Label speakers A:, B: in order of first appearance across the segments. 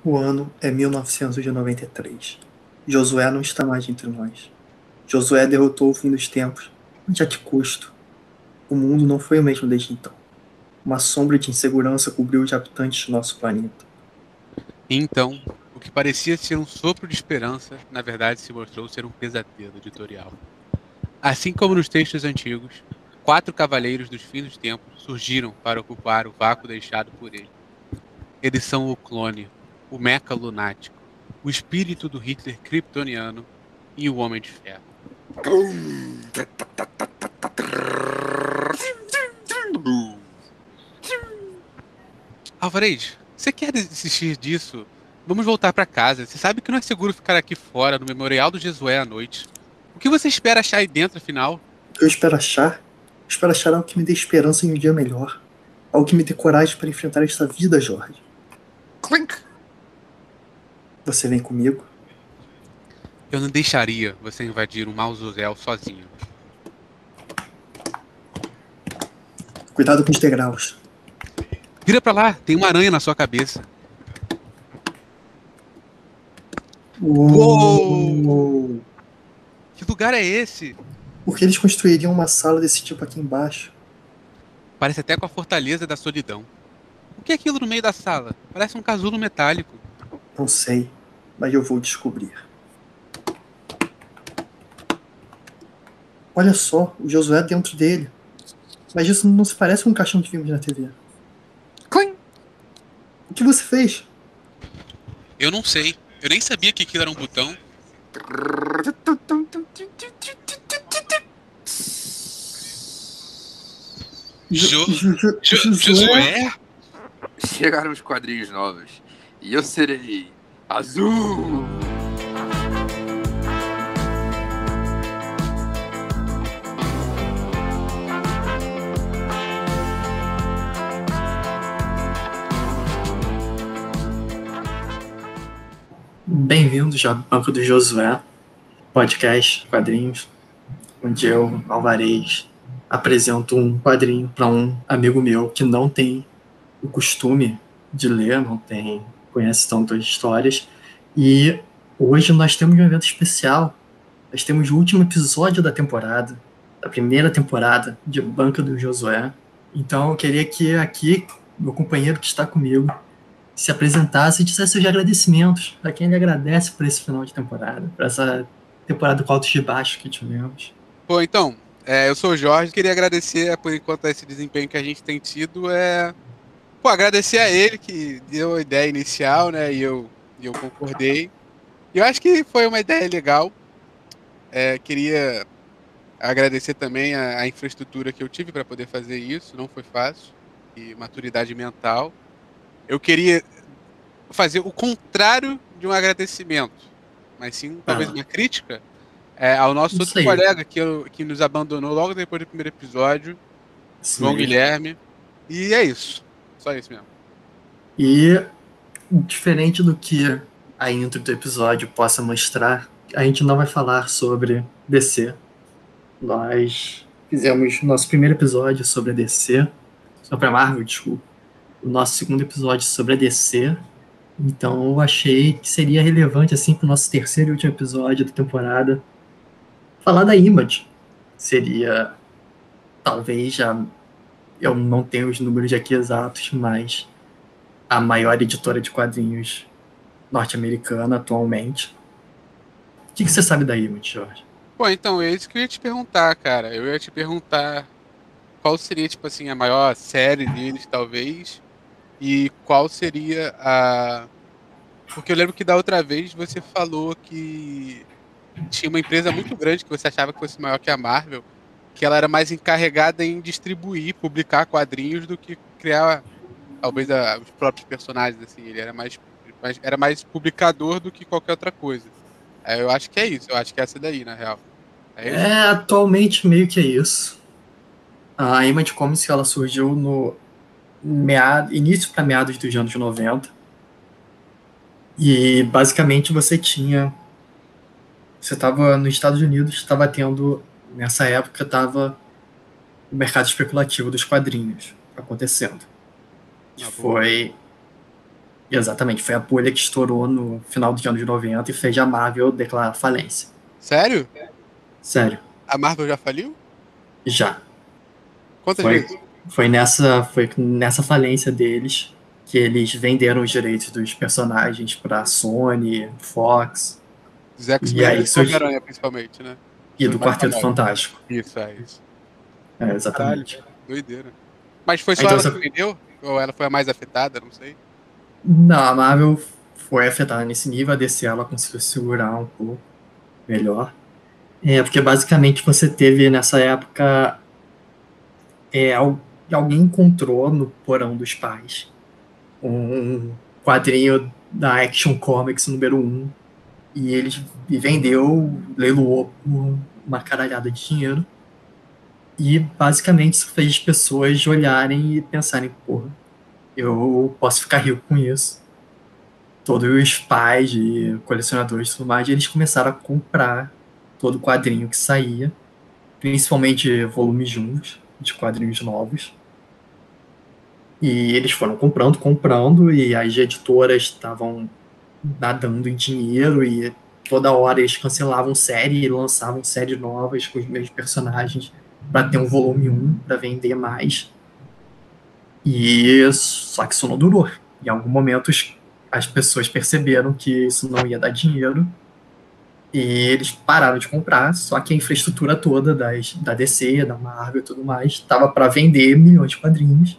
A: O ano é 1993. Josué não está mais entre nós. Josué derrotou o fim dos tempos, mas a que custo? O mundo não foi o mesmo desde então. Uma sombra de insegurança cobriu os habitantes do nosso planeta.
B: Então, o que parecia ser um sopro de esperança, na verdade se mostrou ser um pesadelo editorial. Assim como nos textos antigos, 4 cavaleiros dos fins dos tempos surgiram para ocupar o vácuo deixado por ele. Eles são o clone, o mecha lunático, o espírito do Hitler kryptoniano e o Homem de Ferro. Alvarez, você quer desistir disso? Vamos voltar para casa. Você sabe que não é seguro ficar aqui fora, no Memorial do Josué à noite. O que você espera achar aí dentro, afinal?
A: O que eu espero achar? Eu espero achar algo que me dê esperança em um dia melhor. Algo que me dê coragem para enfrentar esta vida, Jorge.
B: Clink!
A: Você vem comigo?
B: Eu não deixaria você invadir um mausoléu sozinho.
A: Cuidado com os degraus.
B: Vira pra lá, tem uma aranha na sua cabeça.
A: Uou!
B: Que lugar é esse?
A: Por que eles construiriam uma sala desse tipo aqui embaixo?
B: Parece até com a Fortaleza da Solidão. O que é aquilo no meio da sala? Parece um casulo metálico.
A: Não sei, mas eu vou descobrir. Olha só, o Josué dentro dele. Mas isso não se parece com um caixão que vimos na TV.
B: Clim!
A: O que você fez?
B: Eu não sei. Eu nem sabia que aquilo era um botão. Josué?
C: Chegaram os quadrinhos novos. E eu serei azul.
A: Bem-vindos ao Banco do Josué, podcast, quadrinhos, onde eu, Alvarez, apresento um quadrinho para um amigo meu que não tem o costume de ler, não conhece tantas histórias. E hoje nós temos um evento especial. Nós temos o último episódio da temporada, da primeira temporada de Banco do Josué. Então eu queria que aqui, meu companheiro que está comigo, se apresentasse e dissesse os agradecimentos a quem ele agradece por esse final de temporada, por essa temporada com altos e baixos que tivemos.
B: Pô, então, eu sou o Jorge, queria agradecer por enquanto esse desempenho que a gente tem tido. Agradecer a ele que deu a ideia inicial, né, e eu concordei. E eu acho que foi uma ideia legal. Queria agradecer também a infraestrutura que eu tive para poder fazer isso, não foi fácil, e maturidade mental. Eu queria fazer o contrário de um agradecimento, mas sim talvez uma crítica ao nosso outro colega que nos abandonou logo depois do primeiro episódio, João Guilherme. E é isso. Só isso mesmo.
A: E, diferente do que a intro do episódio possa mostrar, a gente não vai falar sobre DC. Nós fizemos nosso primeiro episódio sobre a DC, sobre a Marvel, desculpa. O nosso segundo episódio sobre a DC. Então eu achei que seria relevante assim para o nosso terceiro e último episódio da temporada falar da Image. Seria, talvez, eu não tenho os números aqui exatos, mas a maior editora de quadrinhos norte-americana atualmente. O que você sabe da Image, Jorge?
B: Pô, então, é isso que eu ia te perguntar, cara. Eu ia te perguntar qual seria, tipo assim, a maior série deles, talvez, e qual seria a... Porque eu lembro que da outra vez você falou que tinha uma empresa muito grande que você achava que fosse maior que a Marvel, que ela era mais encarregada em distribuir, publicar quadrinhos do que criar, talvez, os próprios personagens, assim. Ele era mais publicador do que qualquer outra coisa. Eu acho que é isso. Eu acho que é essa daí, na real.
A: Atualmente meio que é isso. A Image Comics ela surgiu no início para meados dos anos 90. E basicamente você estava nos Estados Unidos, estava tendo, nessa época, estava o mercado especulativo dos quadrinhos acontecendo. Foi... Exatamente, foi a bolha que estourou no final dos anos 90 e fez a Marvel declarar falência.
B: Sério?
A: Sério,
B: A Marvel já faliu?
A: já.
B: Quantas
A: Foi,
B: vezes?
A: foi nessa falência deles que eles venderam os direitos dos personagens pra Sony, Fox,
B: Os
A: e
B: X-Men
A: aí
B: e do Homem-Aranha, principalmente, né?
A: e
B: São os
A: do
B: mais
A: Quarteto
B: famosos.
A: Fantástico.
B: Isso, é isso. Caralho,
A: Exatamente.
B: doideira. Mas foi só
A: Então,
B: ela que vendeu? Ou ela foi a mais afetada? Não sei.
A: não, a Marvel foi afetada nesse nível, a DC ela conseguiu segurar um pouco melhor. Porque basicamente você teve nessa época é, alguém encontrou no porão dos pais um quadrinho da Action Comics número 1 e ele vendeu, leiloou por uma caralhada de dinheiro. E basicamente isso fez as pessoas olharem e pensarem, porra, eu posso ficar rico com isso. Todos os pais e colecionadores e tudo mais, eles começaram a comprar todo o quadrinho que saía, principalmente volumes juntos, de quadrinhos novos. E eles foram comprando, e as editoras estavam nadando em dinheiro, e toda hora eles cancelavam série e lançavam séries novas com os mesmos personagens para ter um volume 1 para vender mais. E só que isso não durou. Em algum momento as pessoas perceberam que isso não ia dar dinheiro e eles pararam de comprar, só que a infraestrutura toda da DC, da Marvel e tudo mais estava para vender milhões de quadrinhos.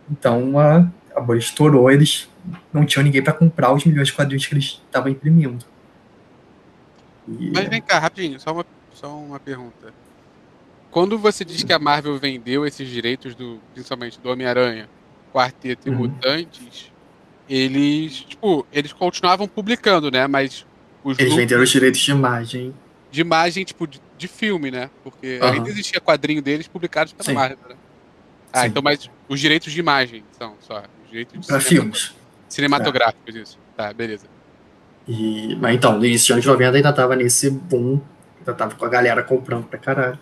A: Então a bolha estourou, eles não tinham ninguém para comprar os milhões de quadrinhos que eles estavam imprimindo.
B: Mas vem cá, rapidinho, só uma pergunta. Quando você diz que a Marvel vendeu esses direitos, principalmente do Homem-Aranha, Quarteto e Mutantes, eles continuavam publicando, né? Mas os
A: Eles venderam
B: lucros
A: os direitos de
B: imagem, tipo, de filme, né? Porque ainda
A: Aham.
B: existia quadrinho deles publicados pela
A: Sim.
B: Marvel, né? Ah,
A: Sim.
B: então, mas os direitos de imagem são só. Os direitos de
A: Para filmes.
B: cinematográficos, isso. Tá, beleza.
A: Mas então, no início dos anos 90 ainda tava nesse boom, ainda tava com a galera comprando pra caralho.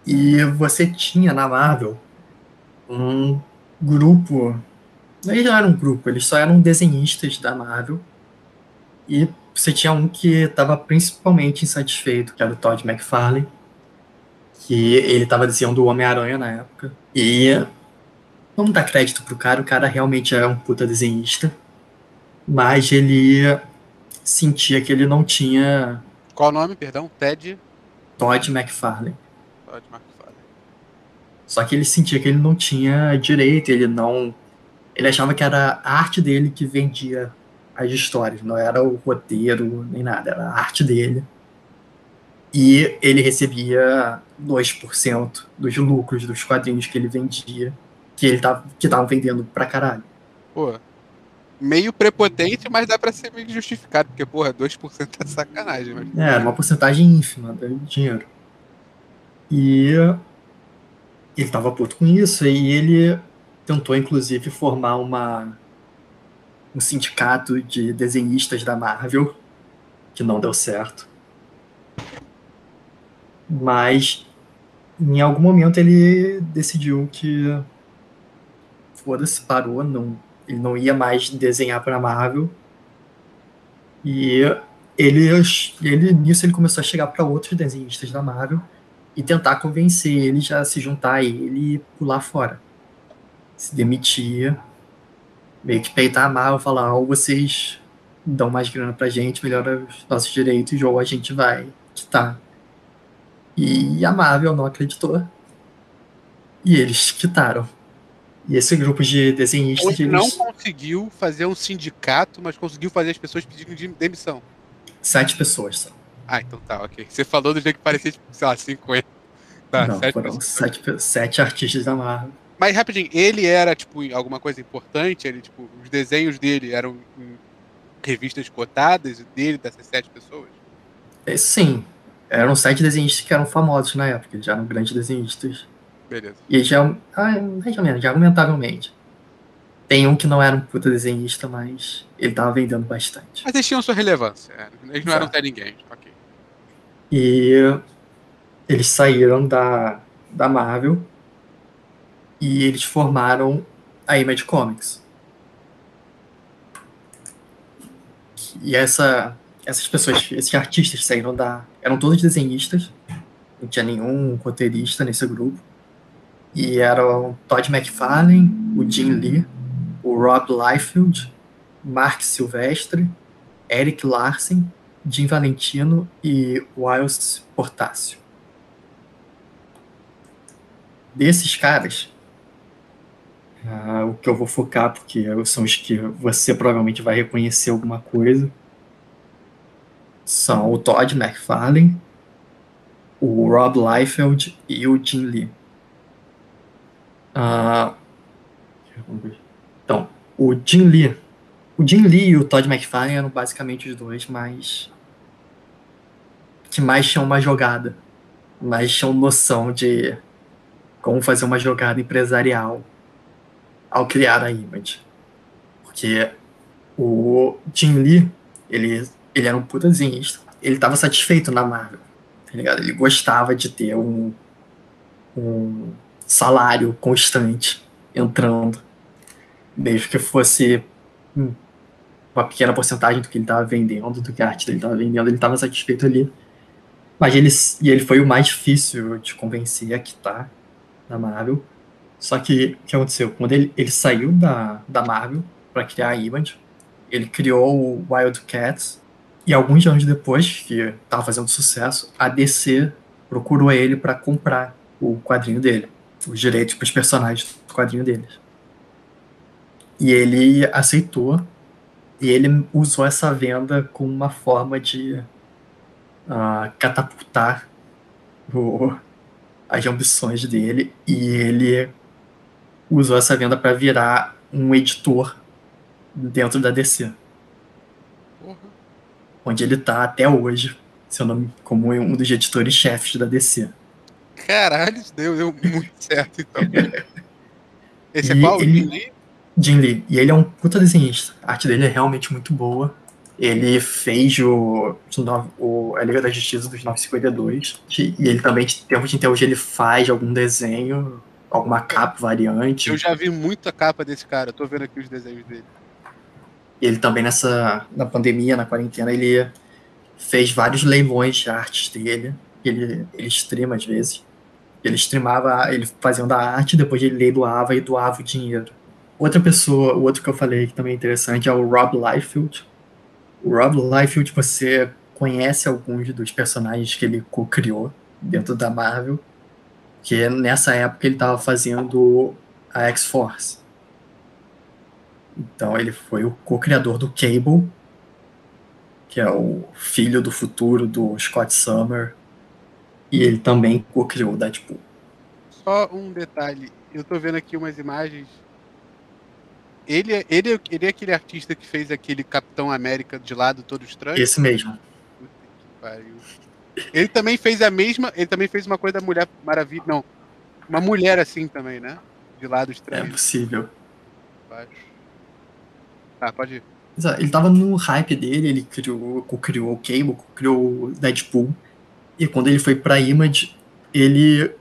A: E você tinha na Marvel um grupo. Eles não eram um grupo, eles só eram desenhistas da Marvel. E você tinha um que estava principalmente insatisfeito, que era o Todd McFarlane, que ele estava desenhando o Homem-Aranha na época. E vamos dar crédito pro cara, o cara realmente é um puta desenhista, mas ele sentia que ele não tinha
B: Qual o nome, perdão?
A: Todd McFarlane.
B: Todd McFarlane.
A: Só que ele sentia que ele não tinha direito, ele achava que era a arte dele que vendia as histórias, não era o roteiro nem nada, era a arte dele. E ele recebia 2% dos lucros dos quadrinhos que ele vendia, que estavam vendendo pra caralho.
B: Pô, meio prepotente, mas dá pra ser meio justificado, porque, porra, 2% é sacanagem. Mas...
A: Era uma porcentagem ínfima do dinheiro. E ele tava puto com isso, e ele tentou, inclusive, formar um sindicato de desenhistas da Marvel, que não deu certo. Mas em algum momento ele decidiu que foda-se, parou, ele não ia mais desenhar para Marvel. E nisso ele começou a chegar para outros desenhistas da Marvel e tentar convencer eles a se juntar a ele e pular fora. Se demitir, meio que peitar a Marvel, falar: ou vocês dão mais grana pra gente, melhora os nossos direitos, ou a gente vai quitar. E a Marvel não acreditou. E eles quitaram. E esse grupo de desenhistas,
B: Ele não
A: eles.
B: conseguiu fazer um sindicato, mas conseguiu fazer as pessoas pedirem de demissão.
A: 7 pessoas só.
B: Ah, então tá, ok. Você falou do jeito que parecia, tipo, sei lá, 50. Tá,
A: Não,
B: 7
A: foram
B: pessoas.
A: 7 artistas da Marvel.
B: Mas rapidinho, ele era, tipo, alguma coisa importante? Ele, tipo, os desenhos dele eram em revistas cotadas dele, dessas 7 pessoas?
A: Sim, eram 7 desenhistas que eram famosos na época, eles eram grandes desenhistas.
B: Beleza.
A: E eles mais ou menos, já argumentavelmente. Tem um que não era um puta desenhista, mas ele tava vendendo bastante.
B: Mas eles tinham sua relevância. Eles não eram
A: Exato.
B: até ninguém. Ok.
A: E eles saíram da Marvel e eles formaram a Image Comics. E essas pessoas, esses artistas saíram eram todos desenhistas, não tinha nenhum roteirista nesse grupo. E eram Todd McFarlane, o Jim Lee, o Rob Liefeld, Mark Silvestre, Eric Larsen, Jim Valentino e Wiles Portácio. Desses caras, o que eu vou focar, porque são os que você provavelmente vai reconhecer alguma coisa, são o Todd McFarlane, o Rob Liefeld e o Jim Lee. Então, o Jim Lee e o Todd McFarlane eram basicamente os dois que mais tinham uma jogada, mais tinham noção de como fazer uma jogada empresarial ao criar a Image. Porque o Jim Lee, ele era um puta desenhista, ele estava satisfeito na Marvel, tá ligado? Ele gostava de ter um salário constante entrando, mesmo que fosse uma pequena porcentagem do que ele estava vendendo, do que a arte dele estava vendendo, ele estava satisfeito ali. Mas ele foi o mais difícil de convencer a quitar da Marvel. Só que o que aconteceu? Quando ele saiu da Marvel para criar a Image, ele criou o Wildcats, e alguns anos depois, que estava fazendo sucesso, a DC procurou ele para comprar o quadrinho dele, os direitos para os personagens do quadrinho deles. E ele aceitou, e ele usou essa venda como uma forma de catapultar as ambições dele, e ele usou essa venda para virar um editor dentro da DC.
B: Porra.
A: Onde ele tá até hoje, seu nome, como um dos editores-chefes da DC.
B: Caralho, isso deu muito certo, então. Esse é
A: E
B: qual? Jim Lee?
A: Jim Lee. E ele é um puta desenhista. A arte dele é realmente muito boa. Ele fez a Liga da Justiça dos 952. E ele também, de tempo de hoje, ele faz algum desenho, alguma capa variante.
B: Eu já vi muita capa desse cara, tô vendo aqui os desenhos dele.
A: E ele também na pandemia, na quarentena, ele fez vários leilões de artes dele. Ele streama às vezes. Ele streamava, ele fazendo a arte, depois ele leiloava e doava o dinheiro. O outro que eu falei que também é interessante é o Rob Liefeld. O Rob Liefeld, você conhece alguns dos personagens que ele co-criou dentro da Marvel, que nessa época ele estava fazendo a X-Force. Então ele foi o co-criador do Cable, que é o filho do futuro do Scott Summer, e ele também co-criou o Deadpool.
B: Só um detalhe, eu tô vendo aqui umas imagens. Ele é aquele artista que fez aquele Capitão América de lado todo estranho?
A: Esse mesmo.
B: Puta que pariu. Ele também fez uma coisa da Mulher Maravilha, não, uma mulher assim também, né? De lado estranho.
A: É possível.
B: Tá, pode ir.
A: Ele tava no hype dele, ele criou o Cable, criou o Deadpool. E quando ele foi pra Image, ele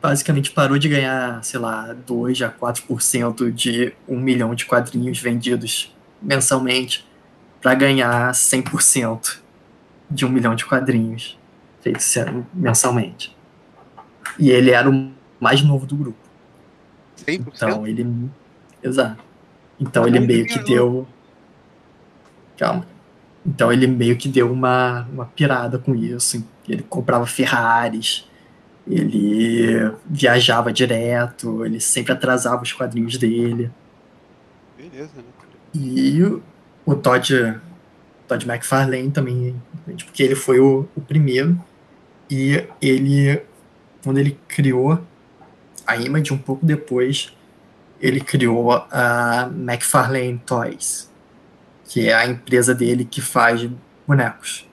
A: basicamente parou de ganhar, sei lá, 2 a 4% de 1 milhão de quadrinhos vendidos mensalmente para ganhar 100% de 1 milhão de quadrinhos feitos mensalmente. E ele era o mais novo do grupo.
B: 100%?
A: Então ele... Exato. Então ele meio que deu... Calma. Então ele meio que deu uma pirada com isso. Ele comprava Ferraris, ele viajava direto, ele sempre atrasava os quadrinhos dele.
B: Beleza, né?
A: E o Todd McFarlane também, porque ele foi o primeiro, e ele, quando ele criou a Image, um pouco depois, ele criou a McFarlane Toys, que é a empresa dele que faz bonecos.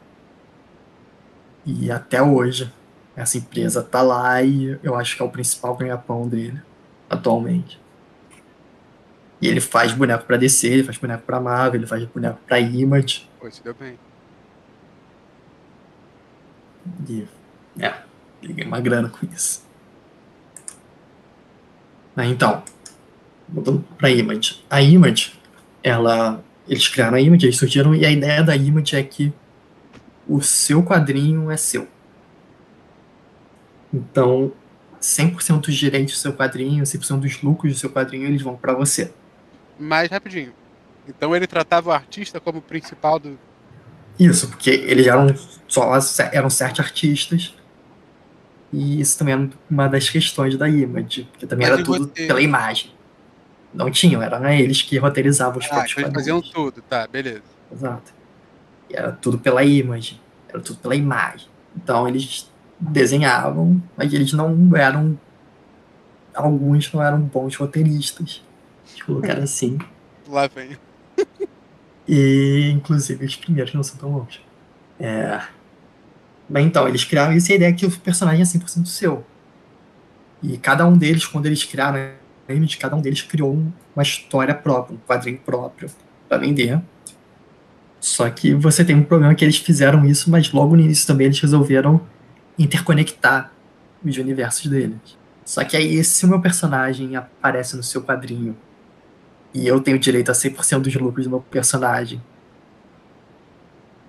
A: E até hoje, essa empresa tá lá e eu acho que é o principal ganha-pão dele, atualmente. E ele faz boneco pra DC, ele faz boneco pra Marvel, ele faz boneco pra Image.
B: Pô, isso deu bem.
A: E, ele ganha uma grana com isso. Então, voltando pra Image. A Image, eles criaram a Image, eles surgiram, e a ideia da Image é que o seu quadrinho é seu. Então, 100% dos direitos do seu quadrinho, 100% dos lucros do seu quadrinho, eles vão pra você.
B: Mas, rapidinho. Então ele tratava o artista como principal do...
A: Isso, porque eles eram 7 artistas, e isso também era uma das questões da Image, porque também
B: Mas
A: era
B: e
A: tudo
B: você?
A: pela imagem. Não tinham, eram eles que roteirizavam os próprios
B: Então eles
A: quadrinhos.
B: faziam tudo, tá, beleza.
A: Exato. E era tudo pela imagem, era tudo pela imagem. Então eles desenhavam, mas eles não eram. Alguns não eram bons roteiristas. Vamos colocar assim.
B: Lá vem.
A: E inclusive os primeiros não são tão bons. Bem, então, eles criaram isso e a ideia é que o personagem é 100% seu. E cada um deles, quando eles criaram a image, cada um deles criou uma história própria, um quadrinho próprio para vender. Só que você tem um problema que eles fizeram isso, mas logo no início também eles resolveram interconectar os universos deles. Só que aí, se o meu personagem aparece no seu quadrinho e eu tenho direito a 100% dos lucros do meu personagem,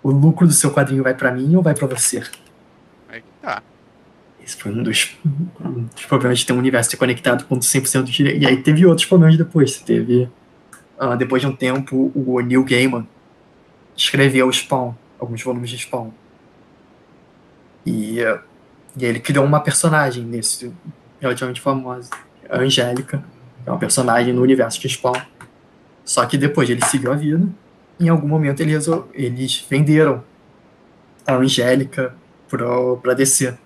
A: o lucro do seu quadrinho vai pra mim ou vai pra você?
B: Aí que tá.
A: Esse foi um dos problemas de ter um universo conectado com 100% do direito. E aí teve outros problemas depois. Depois de um tempo, o Neil Gaiman escreveu o Spawn, alguns volumes de Spawn. E ele criou uma personagem nesse relativamente famosa, a Angélica, que é uma personagem no universo de Spawn. Só que depois ele seguiu a vida. Em algum momento eles venderam a Angélica pra DC.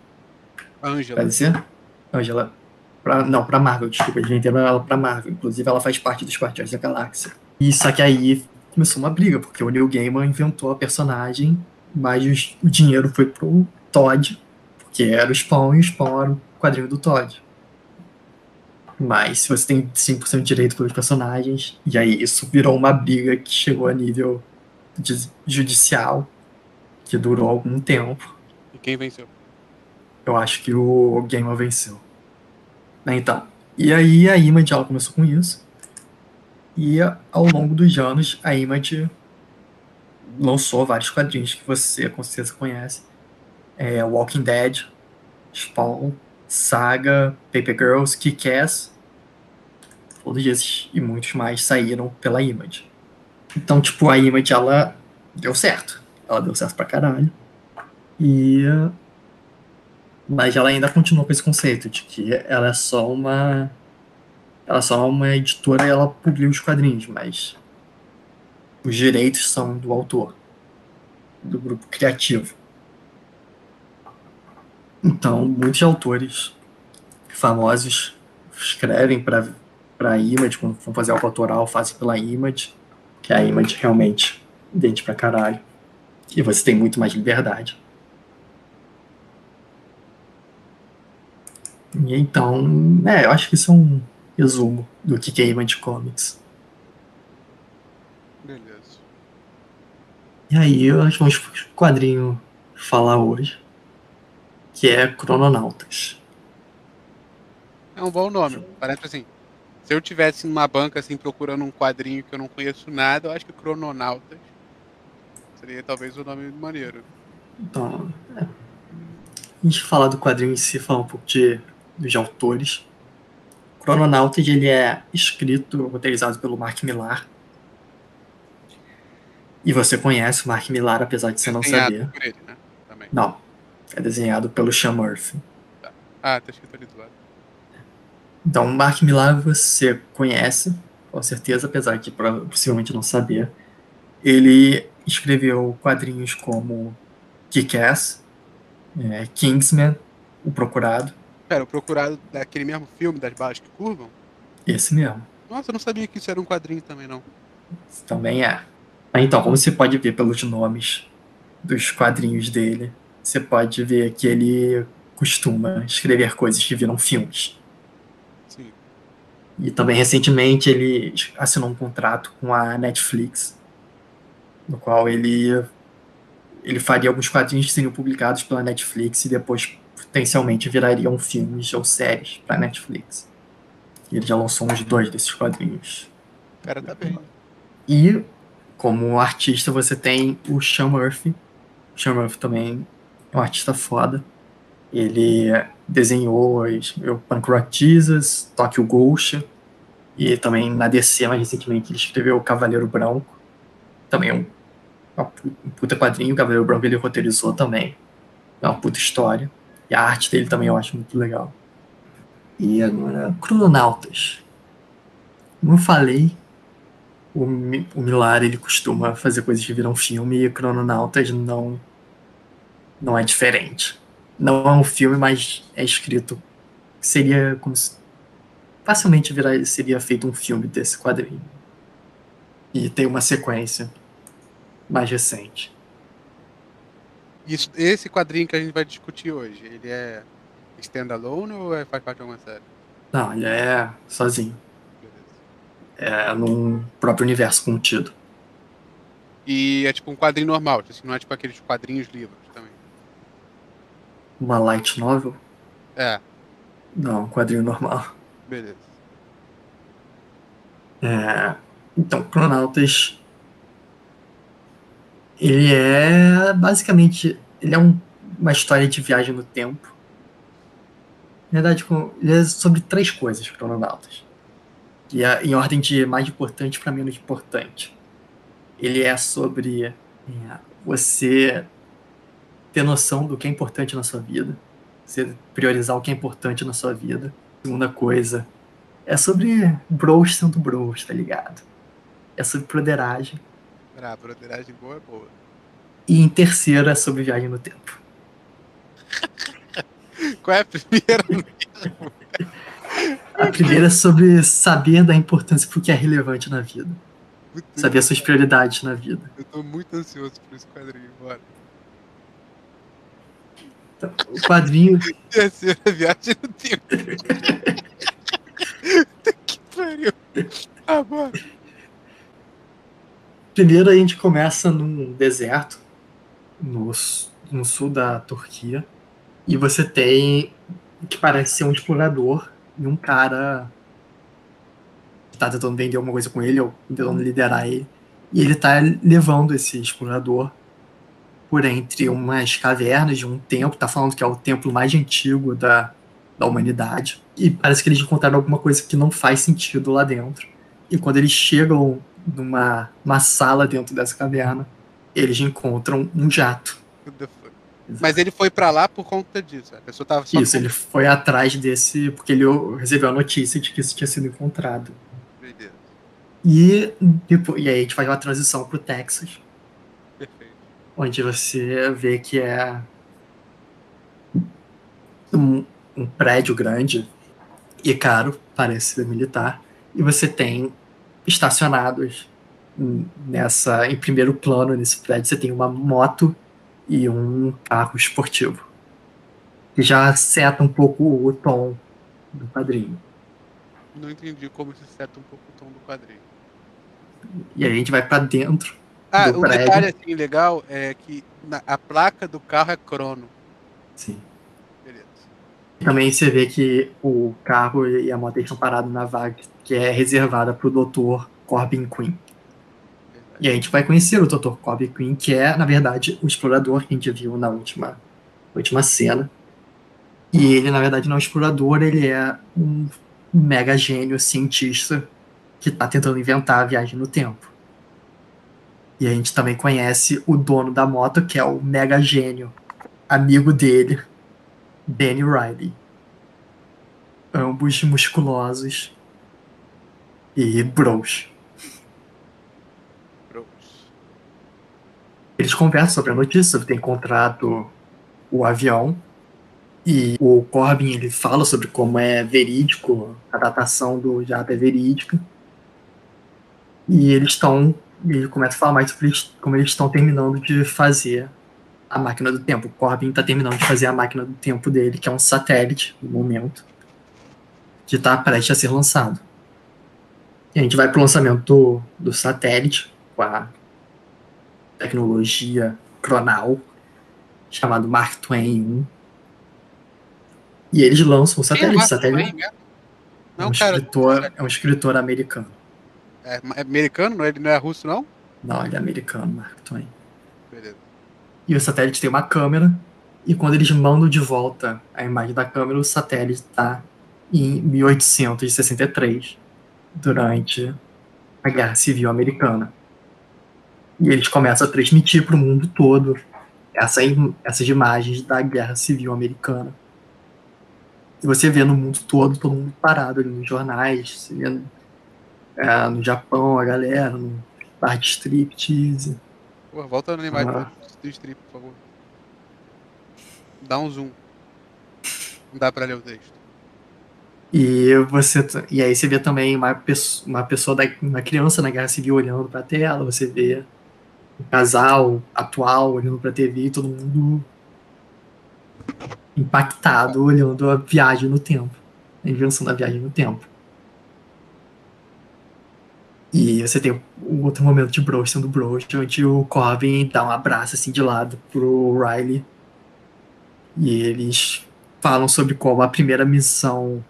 B: Ângela.
A: Pra DC? Angela. Pra Marvel, desculpa. Eles venderam ela pra Marvel. Inclusive, ela faz parte dos Guardiões da Galáxia. E só que aí começou uma briga, porque o Neil Gaiman inventou a personagem, mas o dinheiro foi pro Todd, porque era o Spawn e o Spawn era o quadrinho do Todd. Mas se você tem 5% de direito pelos personagens, e aí isso virou uma briga que chegou a nível judicial, que durou algum tempo.
B: E quem venceu?
A: Eu acho que o Gaiman venceu. Então, e aí a Image ela começou com isso, e ao longo dos anos a Image lançou vários quadrinhos que você com certeza conhece. Walking Dead, Spawn, Saga, Paper Girls, Kick-Ass, todos esses e muitos mais saíram pela Image. Então, tipo, a Image, ela deu certo. Ela deu certo pra caralho. Mas ela ainda continua com esse conceito de que ela é só uma editora e ela publica os quadrinhos, mas os direitos são do autor, do grupo criativo. Então, muitos autores famosos escrevem para Image, quando vão fazer algo autoral, fazem pela Image, que a Image realmente vende pra caralho. E você tem muito mais liberdade. E então, eu acho que isso é um resumo do que é Image Comics.
B: Beleza.
A: E aí, nós vamos pro quadrinho falar hoje, que é Crononautas.
B: É um bom nome. Parece assim. Se eu tivesse numa banca assim procurando um quadrinho que eu não conheço nada, eu acho que Crononautas seria talvez o nome maneiro.
A: Então, a gente falar do quadrinho em si, falar um pouco dos autores. Crononautas, ele é escrito, roteirizado pelo Mark Millar. E você conhece o Mark Millar, apesar de você não saber.
B: Por ele, né? Também.
A: Não, é desenhado pelo Sean Murphy.
B: Tá. Ah, tá escrito ali do lado.
A: Então, o Mark Millar você conhece, com certeza, apesar de possivelmente não saber. Ele escreveu quadrinhos como Kick-Ass, Kingsman, O Procurado.
B: Pera, o Procurado daquele mesmo filme, das balas que curvam?
A: Esse mesmo.
B: Nossa, eu não sabia que isso era um quadrinho também, não.
A: Também é. Então, como você pode ver pelos nomes dos quadrinhos dele, você pode ver que ele costuma escrever coisas que viram filmes.
B: Sim.
A: E também, recentemente, ele assinou um contrato com a Netflix, no qual ele faria alguns quadrinhos que seriam publicados pela Netflix e depois potencialmente virariam filmes ou séries para Netflix. Ele já lançou uns 2 desses quadrinhos.
B: O cara tá bem.
A: E, como artista, você tem o Sean Murphy. O Sean Murphy também é um artista foda. Ele desenhou o Punk Rock Jesus, Tokyo Ghoul, e também na DC, mais recentemente, ele escreveu o Cavaleiro Branco. Também é um puta quadrinho. O Cavaleiro Branco ele roteirizou também. É uma puta história. E a arte dele também eu acho muito legal. E agora, Crononautas. Como eu falei, o Millar ele costuma fazer coisas que viram filme e Crononautas não é diferente. Não é um filme, mas é escrito. Seria como se facilmente seria feito um filme desse quadrinho. E tem uma sequência mais recente.
B: Esse quadrinho que a gente vai discutir hoje, ele é standalone ou faz parte de alguma série?
A: Não, ele é sozinho.
B: Beleza.
A: É num próprio universo contido.
B: E é tipo um quadrinho normal, assim, não é tipo aqueles quadrinhos livros também.
A: Uma light novel?
B: É,
A: Não, um quadrinho normal.
B: beleza.
A: Então, Cronautas, ele é basicamente, ele é uma história de viagem no tempo. Na verdade, ele é sobre 3 coisas, Cronautas. E é em ordem de mais importante para menos importante. Ele é sobre você ter noção do que é importante na sua vida. Você priorizar o que é importante na sua vida. Segunda coisa, é sobre bros sendo bros, tá ligado? É sobre broderagem.
B: Ah, broderagem boa é boa.
A: E em terceiro é sobre viagem no tempo.
B: Qual é a primeira?
A: A primeira é sobre saber da importância pro que é relevante na vida.
B: Puta,
A: Saber as suas prioridades na vida.
B: eu tô muito ansioso por esse quadrinho, bora.
A: Então, o quadrinho.
B: Terceira viagem no tempo. Que pariu. Ah, bora.
A: Primeiro a gente começa num deserto no sul da Turquia. E você tem que parece ser um explorador e um cara que tá tentando vender alguma coisa com ele, ou tentando liderar ele. E ele tá levando esse explorador por entre umas cavernas de um templo, tá falando que é o templo mais antigo da humanidade. E parece que eles encontraram alguma coisa que não faz sentido lá dentro. E quando eles chegam numa sala dentro dessa caverna, eles encontram um jato.
B: Mas ele foi pra lá por conta disso. A pessoa tava só.
A: Isso, ele foi atrás desse, porque ele recebeu a notícia de que isso tinha sido encontrado.
B: Beleza.
A: E aí a gente faz uma transição pro Texas.
B: Perfeito.
A: Onde você vê que é um prédio grande e caro, parece ser militar, e você tem estacionados em primeiro plano nesse prédio, você tem uma moto e um carro esportivo, que já seta um pouco o tom do quadrinho.
B: Não entendi como se seta um pouco o tom do quadrinho.
A: E aí a gente vai pra dentro do
B: um
A: prédio.
B: detalhe assim legal é que a placa do carro é Crono.
A: Sim.
B: Beleza.
A: Também você vê que o carro e a moto estão parados na vaga que é reservada pro Dr. Corbin Quinn. E a gente vai conhecer o Dr. Corbin Quinn, que é, na verdade, o explorador que a gente viu na última cena. E ele, na verdade, não é um explorador, ele é um mega gênio cientista que está tentando inventar a viagem no tempo. E a gente também conhece o dono da moto, que é o mega gênio, amigo dele, Danny Riley. Ambos musculosos e bros. Eles conversam sobre a notícia, sobre ter encontrado o avião. E o Corbin ele fala sobre como é verídico, a datação do jato é verídica. E ele começa a falar mais sobre como eles estão terminando de fazer a máquina do tempo. O Corbin está terminando de fazer a máquina do tempo dele, que é um satélite, no momento, que está prestes a ser lançado. E a gente vai para o lançamento do satélite, com a tecnologia Cronal, chamado Mark Twain 1. E eles lançam o satélite.
B: Não, cara.
A: É um escritor americano.
B: É americano? Ele não é russo, não?
A: Não, ele é americano, Mark Twain.
B: Beleza.
A: E o satélite tem uma câmera, e quando eles mandam de volta a imagem da câmera, o satélite está em 1863, durante a Guerra Civil Americana. E eles começam a transmitir para o mundo todo essas imagens da Guerra Civil Americana. E você vê no mundo todo mundo parado ali nos jornais, você vê no Japão a galera, no bar de striptease.
B: Pô, volta no imagem do strip, por favor. Dá um zoom. Não dá pra ler o texto.
A: E aí você vê também uma pessoa, uma criança na Guerra Civil olhando pra tela, você vê um casal atual olhando pra TV e todo mundo impactado olhando a viagem no tempo, a invenção da viagem no tempo. E você tem um outro momento de bros sendo bros, onde o Corbin dá um abraço assim de lado pro Riley. E eles falam sobre como a primeira missão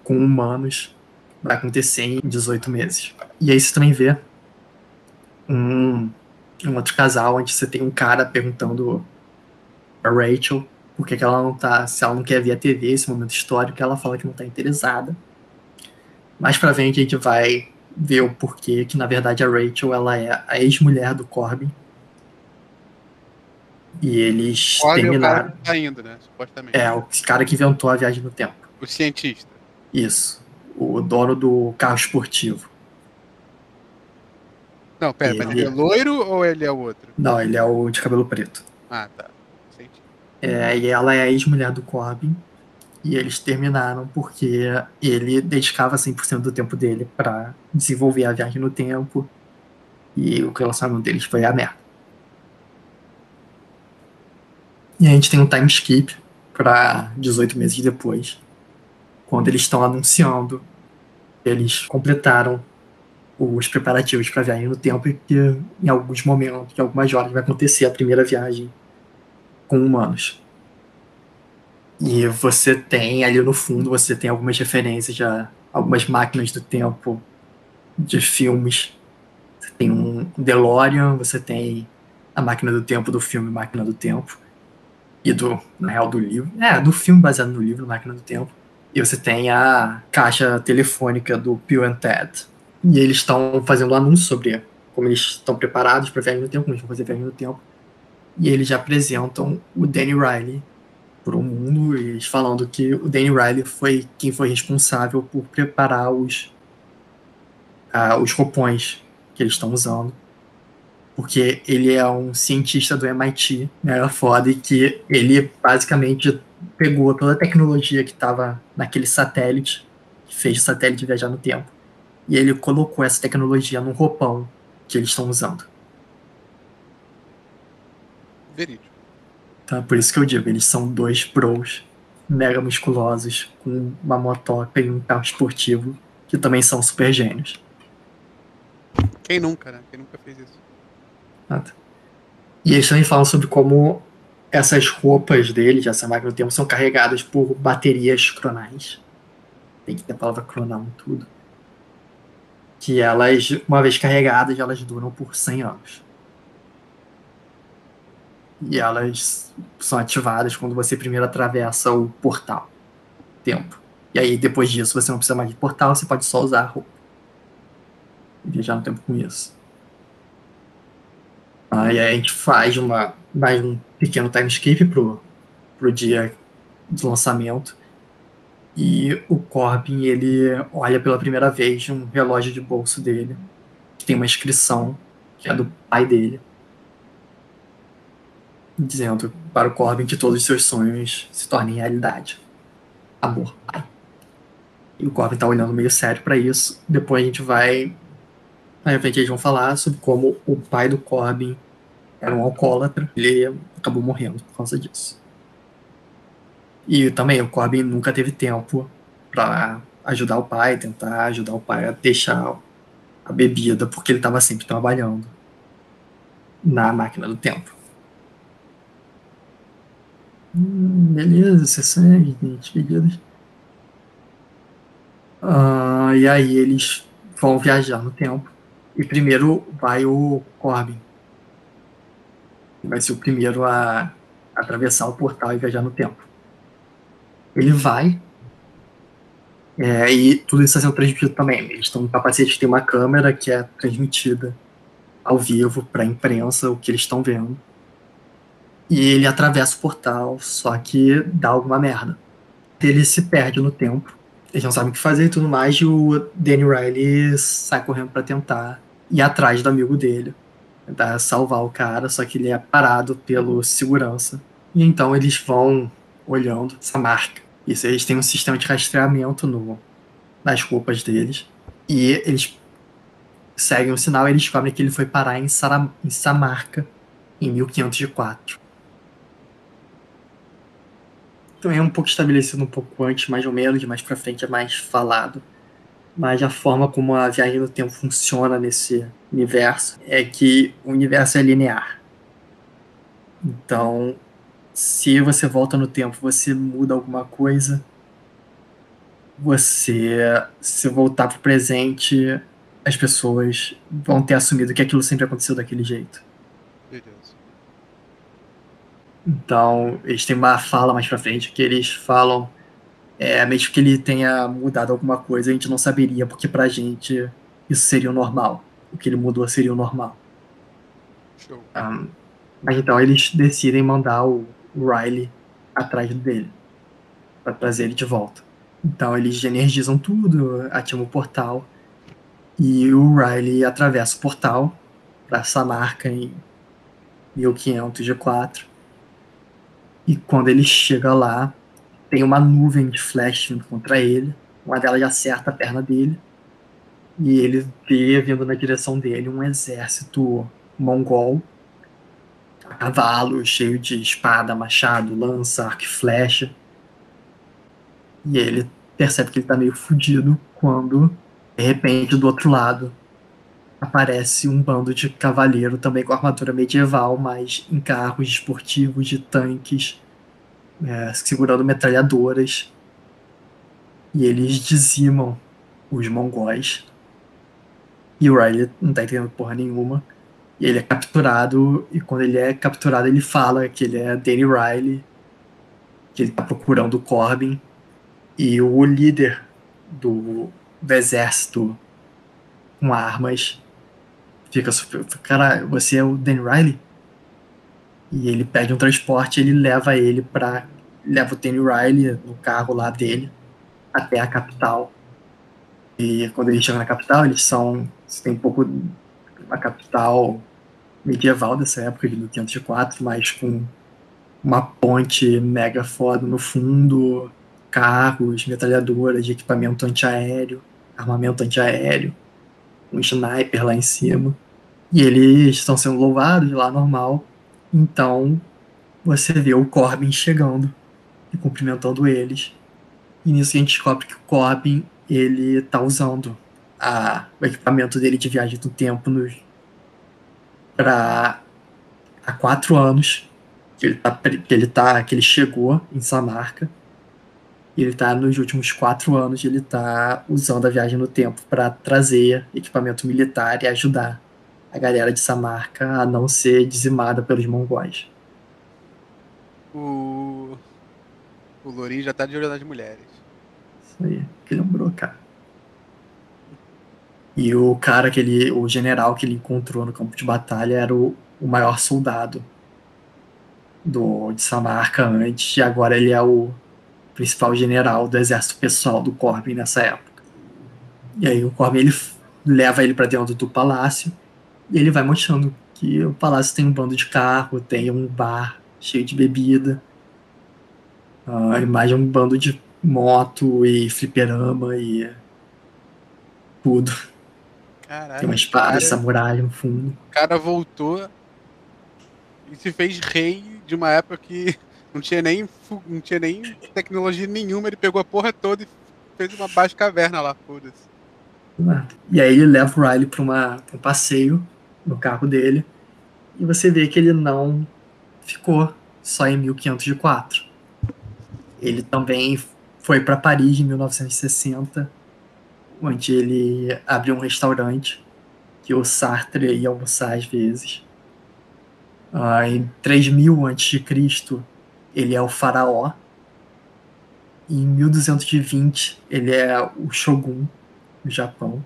A: com humanos vai acontecer em 18 meses. E aí você também vê um outro casal onde você tem um cara perguntando pra Rachel por que ela não tá, se ela não quer ver a TV, esse momento histórico, ela fala que não tá interessada. Mais pra frente a gente vai ver o porquê que na verdade a Rachel ela é a ex-mulher do Corbin. E eles terminaram.
B: É o cara que tá indo, né? Supostamente.
A: É, o cara que inventou a viagem no tempo.
B: O cientista.
A: Isso. O dono do carro esportivo.
B: Não, pera, mas ele é loiro ou ele é o outro?
A: Não, ele é o de cabelo preto.
B: Ah, tá. Senti.
A: E ela é a ex-mulher do Corbin. E eles terminaram porque ele dedicava 100% do tempo dele pra desenvolver a viagem no tempo. E o relacionamento deles foi a merda. E a gente tem um time skip pra 18 meses depois. Quando eles estão anunciando, eles completaram os preparativos para a viagem no tempo e que em alguns momentos, em algumas horas, vai acontecer a primeira viagem com humanos. E você tem ali no fundo, você tem algumas referências a algumas máquinas do tempo de filmes. Você tem um DeLorean, você tem a máquina do tempo do filme Máquina do Tempo e na real, do livro. Do filme baseado no livro Máquina do Tempo. E você tem a caixa telefônica do Bill and Ted. E eles estão fazendo um anúncio sobre como eles estão preparados para a viagem no tempo, como eles vão fazer a viagem no tempo. E eles já apresentam o Danny Riley para o mundo, e eles falando que o Danny Riley foi quem foi responsável por preparar os roupões que eles estão usando. Porque ele é um cientista do MIT, mega foda, e que ele basicamente pegou toda a tecnologia que estava naquele satélite, que fez o satélite viajar no tempo, e ele colocou essa tecnologia num roupão que eles estão usando.
B: Verídico.
A: Tá? Por isso que eu digo, eles são dois bros mega musculosos, com uma motoca e um carro esportivo, que também são super gênios.
B: Quem nunca, né? Quem nunca fez isso?
A: E eles também falam sobre como essas roupas deles, essa máquina do tempo, são carregadas por baterias cronais. Tem que ter a palavra cronal em tudo. Que elas, uma vez carregadas, elas duram por 100 anos. E elas são ativadas quando você primeiro atravessa o portal. Tempo. E aí, depois disso, você não precisa mais de portal, você pode só usar a roupa. E viajar no tempo com isso. Aí a gente faz mais um pequeno time skip pro dia do lançamento. E o Corbin, ele olha pela primeira vez um relógio de bolso dele, que tem uma inscrição, que é do pai dele, dizendo para o Corbin que todos os seus sonhos se tornem realidade. Amor, pai. E o Corbin tá olhando meio sério para isso. Depois a gente vai... Aí à frente eles vão falar sobre como o pai do Corbin era um alcoólatra. Ele acabou morrendo por causa disso. E também o Corbin nunca teve tempo para ajudar o pai, tentar ajudar o pai a deixar a bebida, porque ele estava sempre trabalhando na máquina do tempo. Beleza, você segue, despedidas. E aí eles vão viajar no tempo. E primeiro vai o Corbin. Vai ser o primeiro a atravessar o portal e viajar no tempo. Ele vai. E tudo isso está sendo transmitido também. Eles estão no capacete que tem uma câmera que é transmitida ao vivo para a imprensa o que eles estão vendo. E ele atravessa o portal, só que dá alguma merda. Ele se perde no tempo. Eles não sabem o que fazer e tudo mais. E o Danny Riley sai correndo para tentar ir atrás do amigo dele, tentar salvar o cara, só que ele é parado pelo segurança. E então eles vão olhando essa marca. Isso, eles têm um sistema de rastreamento nas roupas deles. E eles seguem o sinal e eles descobrem que ele foi parar em Samarca em 1504. Então é um pouco estabelecido um pouco antes, mais ou menos, mais pra frente é mais falado. Mas a forma como a viagem no tempo funciona nesse universo é que o universo é linear. Então, se você volta no tempo, você muda alguma coisa, se voltar pro presente, as pessoas vão ter assumido que aquilo sempre aconteceu daquele jeito.
B: Beleza.
A: Então, eles têm uma fala mais pra frente que eles falam, mesmo que ele tenha mudado alguma coisa, a gente não saberia, porque pra gente isso seria o normal. O que ele mudou seria o normal.
B: Show.
A: Mas então eles decidem mandar o Riley atrás dele, pra trazer ele de volta. Então eles energizam tudo, ativam o portal, e o Riley atravessa o portal pra Samarca em 1504. E quando ele chega lá, tem uma nuvem de flash vindo contra ele. Uma delas já acerta a perna dele. E ele vê vindo na direção dele um exército mongol, a cavalo, cheio de espada, machado, lança, arco e flecha. E ele percebe que ele tá meio fudido quando, de repente, do outro lado, aparece um bando de cavaleiro também com armadura medieval, mas em carros esportivos de tanques, segurando metralhadoras. E eles dizimam os mongóis. E o Riley não tá entendendo porra nenhuma. E ele é capturado, e quando ele é capturado, ele fala que ele é Danny Riley, que ele tá procurando o Corbin. E o líder do exército com armas fica super. Cara, você é o Danny Riley? E ele pede um transporte, ele leva ele pra. Leva o Danny Riley no carro lá dele até a capital. E quando eles chegam na capital, eles são. Você tem um pouco. Uma capital medieval dessa época, de 1504, mas com uma ponte mega foda no fundo, carros, metralhadoras de equipamento antiaéreo, armamento antiaéreo, um sniper lá em cima. E eles estão sendo louvados lá normal. Então você vê o Corbin chegando e cumprimentando eles. E nisso a gente descobre que o Corbin ele tá usando o equipamento dele de viagem do tempo há 4 anos que ele chegou em Samarca. E ele tá nos últimos 4 anos, ele tá usando a viagem no tempo para trazer equipamento militar e ajudar a galera de Samarca a não ser dizimada pelos mongóis.
B: O Lourinho já tá de olho nas mulheres.
A: Isso aí, que lembrou, cara. E o general que ele encontrou no campo de batalha era o maior soldado de Samarca antes, e agora ele é o principal general do exército pessoal do Corbin nessa época. E aí o Corbin ele leva ele para dentro do palácio e ele vai mostrando que o palácio tem um bando de carro, tem um bar cheio de bebida, a imagem é um bando de moto e fliperama e tudo.
B: Caralho,
A: Tem uma espada samurai no fundo.
B: O cara voltou e se fez rei de uma época que não tinha nem tecnologia nenhuma. Ele pegou a porra toda e fez uma baixa caverna lá, foda-se.
A: E aí ele leva o Riley pra um passeio no carro dele. E você vê que ele não ficou só em 1504. Ele também foi para Paris em 1960 onde ele abriu um restaurante que o Sartre ia almoçar às vezes. Em 3000 a.C., ele é o faraó. Em 1220, ele é o Shogun do Japão.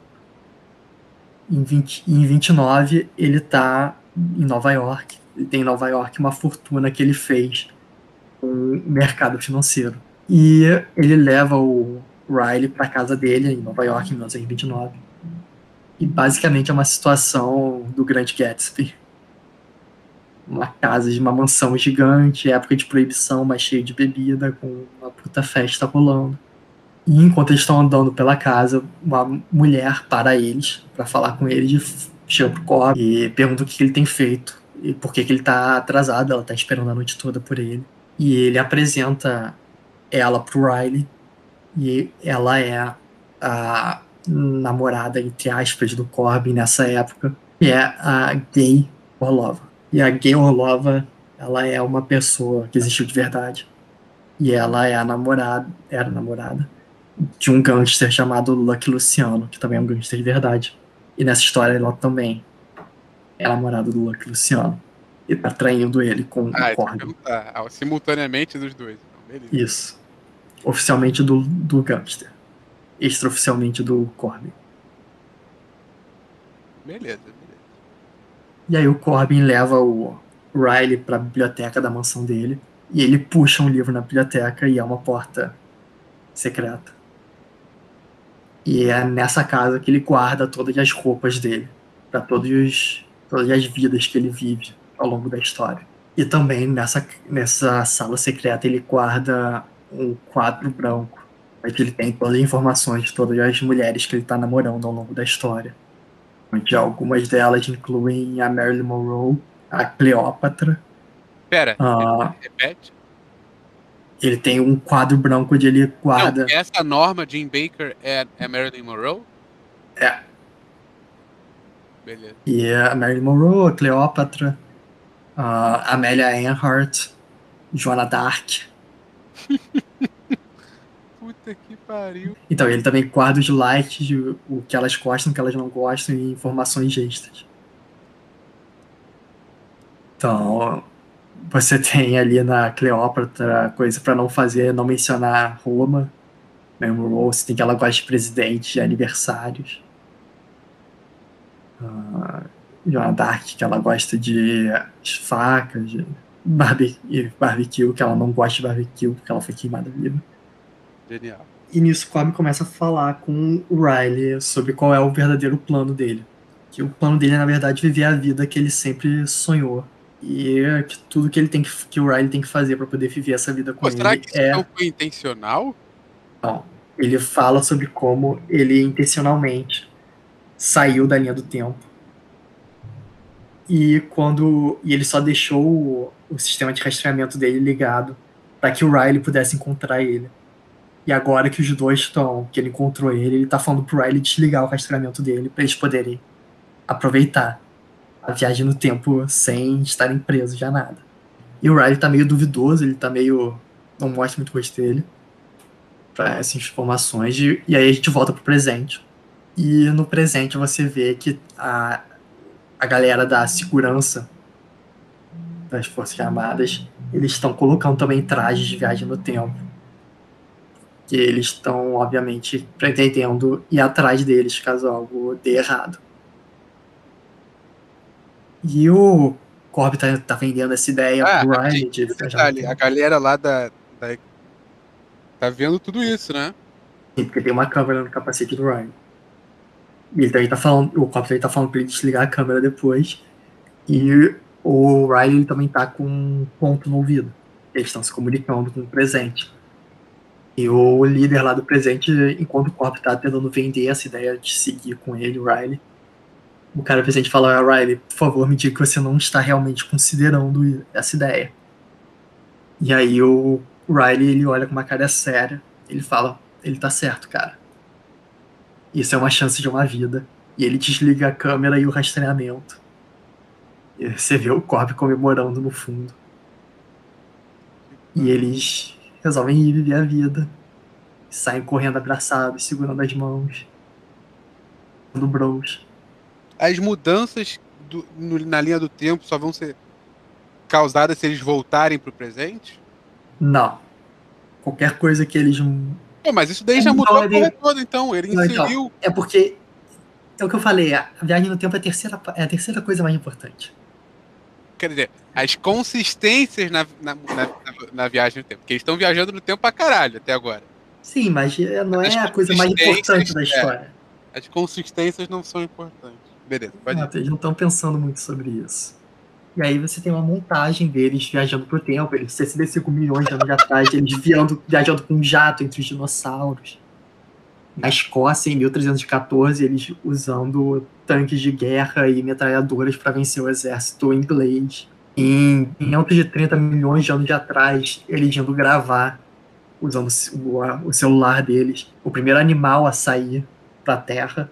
A: Em 29, ele está em Nova York. Ele tem em Nova York uma fortuna que ele fez com o mercado financeiro. E ele leva o Riley para casa dele em Nova York em 1929. E basicamente é uma situação do Grande Gatsby. Uma casa de uma mansão gigante, época de proibição, mas cheio de bebida, com uma puta festa rolando. E enquanto eles estão andando pela casa, uma mulher para eles, para falar com eles, chega pro Cobb e pergunta o que ele tem feito e por que ele tá atrasado. Ela tá esperando a noite toda por ele. E ele apresenta ela pro Riley, e ela é a namorada, entre aspas, do Corbin nessa época, que é a Gay Orlova. E a Gay Orlova, ela é uma pessoa que existiu de verdade. E ela é era namorada de um gangster chamado Lucky Luciano, que também é um gangster de verdade. E nessa história ela também é namorada do Lucky Luciano. E tá traindo ele com o Corbin.
B: Simultaneamente dos dois. Então, beleza.
A: Isso. Oficialmente do gangster. Extraoficialmente do Corbin.
B: Beleza.
A: E aí o Corbin leva o Riley pra biblioteca da mansão dele. E ele puxa um livro na biblioteca e é uma porta secreta. E é nessa casa que ele guarda todas as roupas dele. Pra todas as vidas que ele vive ao longo da história. E também nessa sala secreta ele guarda um quadro branco. Onde ele tem todas as informações de todas as mulheres que ele tá namorando ao longo da história. Onde algumas delas incluem a Marilyn Monroe, a Cleópatra.
B: Pera, repete.
A: Ele tem um quadro branco onde ele guarda...
B: Não, essa Norma Jean Baker é Marilyn Monroe?
A: É.
B: Beleza.
A: E a Marilyn Monroe, a Cleópatra, a Amélia Earhart, Joana d'Arc.
B: Puta que pariu.
A: Então, ele também guarda os likes, o que elas gostam, o que elas não gostam, e informações extras. Então, você tem ali na Cleópatra coisa pra não fazer, não mencionar Roma. Monroe, você tem que ela gosta de presidente, de aniversários. Joana d'Arc, que ela gosta de facas, de barbecue, que ela não gosta de barbecue, porque ela foi queimada viva.
B: Genial.
A: E nisso o Cobb começa a falar com o Riley sobre qual é o verdadeiro plano dele. Que o plano dele é, na verdade, viver a vida que ele sempre sonhou. E que tudo que ele tem que o Riley tem que fazer para poder viver essa vida com ele
B: será que isso não foi intencional?
A: Não. Ele fala sobre como ele intencionalmente saiu da linha do tempo. E ele só deixou o sistema de rastreamento dele ligado para que o Riley pudesse encontrar ele. E agora que os dois estão, que ele encontrou ele tá falando pro Riley desligar o rastreamento dele para eles poderem aproveitar a viagem no tempo sem estarem presos já nada. E o Riley tá meio duvidoso, ele tá meio... não mostra muito o rosto dele para essas informações. E aí a gente volta pro presente. E no presente você vê que a galera da segurança das Forças Armadas, eles estão colocando também trajes de viagem no tempo. Que eles estão, obviamente, pretendendo ir atrás deles caso algo dê errado. E o Corby tá vendendo essa ideia pro Riley de viajar no tempo.
B: A galera lá da tá vendo tudo isso, né?
A: Sim, porque tem uma câmera no capacete do Riley. E ele também tá falando, o Corby também tá falando pra ele desligar a câmera depois. E o Riley também tá com um ponto no ouvido. Eles estão se comunicando com o presente. E o líder lá do presente, enquanto o Corp tá tentando vender essa ideia de seguir com ele, o Riley, o cara presente fala: Riley, por favor, me diga que você não está realmente considerando essa ideia. E aí o Riley, ele olha com uma cara séria, ele fala: ele tá certo, cara. Isso é uma chance de uma vida. E ele desliga a câmera e o rastreamento. E você vê o Corp comemorando no fundo. E eles resolvem ir viver a vida. Saem correndo abraçados, segurando as mãos. do Bros.
B: As mudanças na linha do tempo só vão ser causadas se eles voltarem pro presente?
A: Não. Qualquer coisa que eles...
B: Pô, mas isso daí já
A: Não,
B: mudou a
A: ele-
B: porra toda, então. Ele
A: Não, então,
B: inseriu.
A: é porque... É o que eu falei, a viagem no tempo é a terceira coisa mais importante.
B: Quer dizer, as consistências na viagem no tempo. Porque eles estão viajando no tempo pra caralho até agora.
A: Sim, mas não
B: As
A: é a coisa mais importante
B: consistências,
A: da história.
B: As consistências não são importantes. Beleza, pode ir.
A: Eles não estão pensando muito sobre isso. E aí você tem uma montagem deles viajando pro tempo, eles 65 milhões de anos atrás, eles viajando com um jato entre os dinossauros. Na Escócia, em 1314, eles usando tanques de guerra e metralhadoras para vencer o exército inglês. Em 530 milhões de anos atrás, eles indo gravar, usando o celular deles, o primeiro animal a sair da Terra.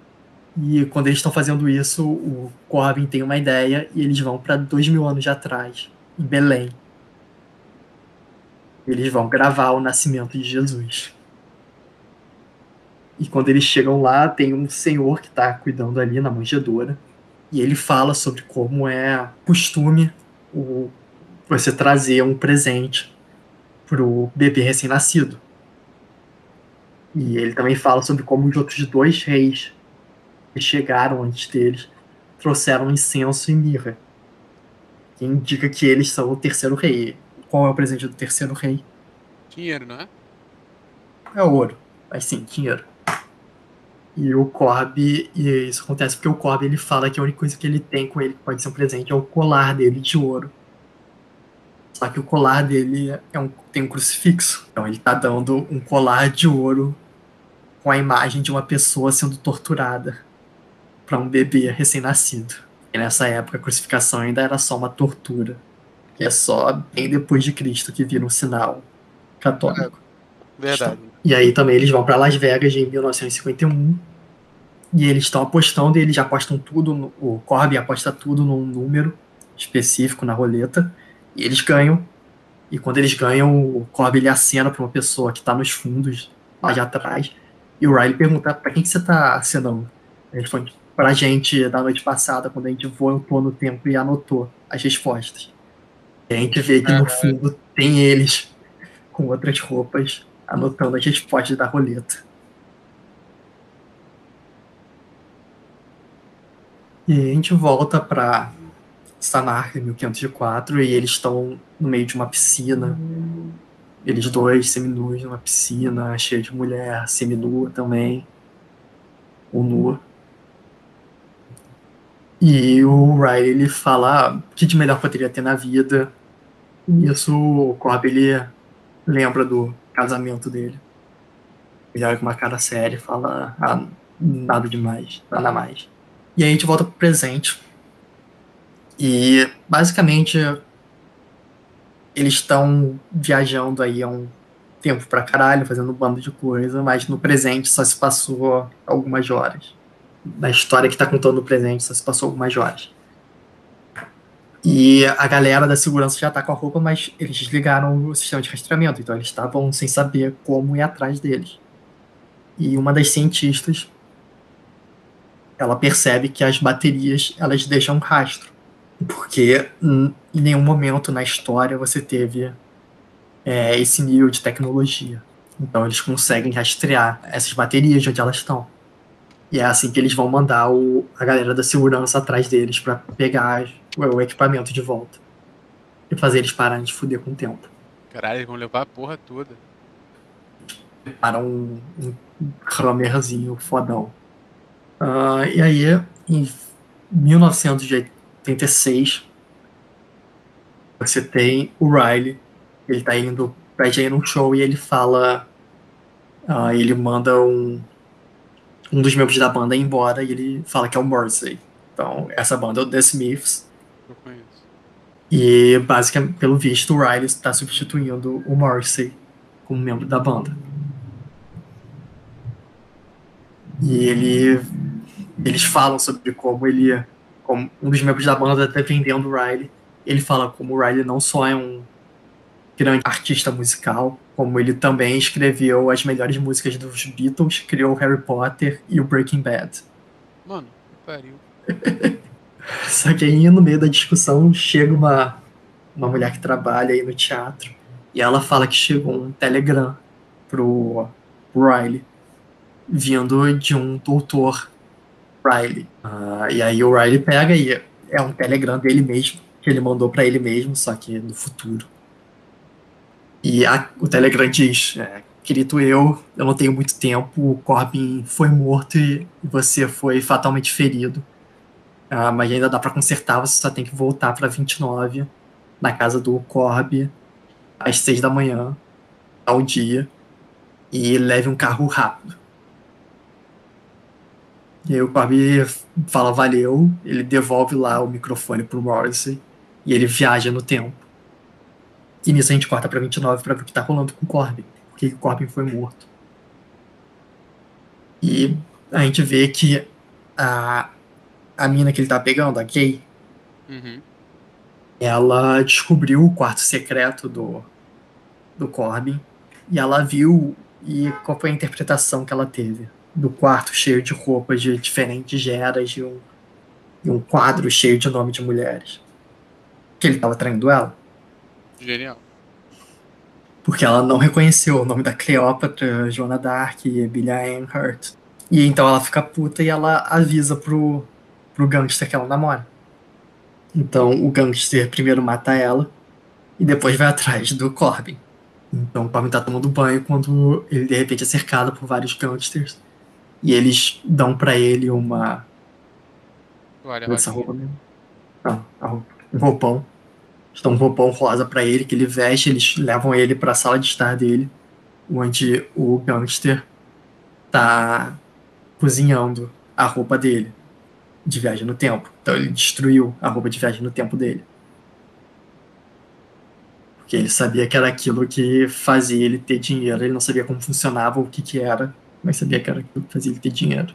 A: E quando eles estão fazendo isso, o Corbin tem uma ideia e eles vão para 2000 anos atrás, em Belém. Eles vão gravar o nascimento de Jesus. E quando eles chegam lá, tem um senhor que está cuidando ali na manjedoura. E ele fala sobre como é costume você trazer um presente pro bebê recém-nascido. E ele também fala sobre como os outros dois reis que chegaram antes deles trouxeram incenso e mirra, que indica que eles são o terceiro rei. Qual é o presente do terceiro rei?
B: Dinheiro, não é?
A: É ouro, mas sim, dinheiro. E o Corby, e isso acontece porque o Corby ele fala que a única coisa que ele tem com ele que pode ser um presente é o colar dele de ouro. Só que o colar dele tem um crucifixo. Então ele tá dando um colar de ouro com a imagem de uma pessoa sendo torturada para um bebê recém-nascido. E nessa época a crucificação ainda era só uma tortura. Que é só bem depois de Cristo que vira um sinal católico.
B: Verdade.
A: E aí também eles vão para Las Vegas em 1951 e eles estão apostando e eles apostam tudo, o Corbin aposta tudo num número específico na roleta e eles ganham. E quando eles ganham, o Corbin ele acena para uma pessoa que está nos fundos, lá de atrás, e o Riley pergunta: para quem que você está acenando? Ele responde: pra gente da noite passada, quando a gente voltou no tempo e anotou as respostas. E a gente vê que no fundo tem eles com outras roupas anotando as respostas da roleta. E a gente volta para Sanarca, em 1504, e eles estão no meio de uma piscina. Eles dois, seminus, numa piscina, cheia de mulher, seminua também, ou nua. E o Riley, ele fala o que de melhor poderia ter na vida. E isso o Corbin, ele lembra do casamento dele. Ele olha com uma cara séria e fala: nada demais, nada mais. E aí a gente volta pro presente. E basicamente eles estão viajando aí há um tempo pra caralho, fazendo um bando de coisa, mas no presente só se passou algumas horas. Na história que tá contando no presente só se passou algumas horas. E a galera da segurança já tá com a roupa, mas eles desligaram o sistema de rastreamento, então eles estavam sem saber como ir atrás deles. E uma das cientistas, ela percebe que as baterias, elas deixam um rastro. Porque em nenhum momento na história você teve esse nível de tecnologia. Então eles conseguem rastrear essas baterias de onde elas estão. E é assim que eles vão mandar a galera da segurança atrás deles para pegar o equipamento de volta. E fazer eles pararem de fuder com o tempo.
B: Caralho, eles vão levar a porra toda.
A: Para um Hammerzinho fodão. E aí, em 1986, você tem o Riley. Ele tá indo pra ir num show e ele fala. Ele manda um dos membros da banda ir embora e ele fala que é o Morrissey. Então, essa banda é o The Smiths.
B: Eu conheço.
A: E, basicamente, pelo visto, o Riley está substituindo o Morrissey como membro da banda. E eles falam sobre como como um dos membros da banda está vendendo o Riley. Ele fala como o Riley não só é um grande artista musical, como ele também escreveu as melhores músicas dos Beatles, criou Harry Potter e o Breaking Bad.
B: Mano, que pariu.
A: Só que aí no meio da discussão chega uma mulher que trabalha aí no teatro e ela fala que chegou um telegram pro Riley vindo de um doutor Riley. E aí o Riley pega e é um telegram dele mesmo, que ele mandou pra ele mesmo, só que no futuro. E o telegram diz: querido eu não tenho muito tempo, o Corbin foi morto e você foi fatalmente ferido. Mas ainda dá pra consertar, você só tem que voltar pra 29, na casa do Corb, às 6 da manhã, ao dia, e leve um carro rápido. E aí o Corb fala valeu, ele devolve lá o microfone pro Morrissey, e ele viaja no tempo. E nisso a gente corta pra 29 pra ver o que tá rolando com o Corbin, porque o Corbin foi morto. E a gente vê que a mina que ele tá pegando, a Kay, ela descobriu o quarto secreto do Corbin, e ela viu, e qual foi a interpretação que ela teve do quarto cheio de roupas de diferentes eras e um quadro cheio de nome de mulheres. Que ele tava traindo ela.
B: Genial.
A: Porque ela não reconheceu o nome da Cleópatra, Joana d'Arc e Billie Ann Hurt. E então ela fica puta e ela avisa pro gangster que ela namora. Então o gangster primeiro mata ela e depois vai atrás do Corbin. Então o Corbin tá tomando banho quando ele de repente é cercado por vários gangsters. E eles dão pra ele uma... Essa roupa mesmo? Não, a roupa. Um roupão. Eles dão um roupão rosa pra ele, que ele veste, eles levam ele pra sala de estar dele, onde o gangster tá cozinhando a roupa dele de viagem no tempo. Então ele destruiu a roupa de viagem no tempo dele. Porque ele sabia que era aquilo que fazia ele ter dinheiro. Ele não sabia como funcionava, o que era, mas sabia que era aquilo que fazia ele ter dinheiro.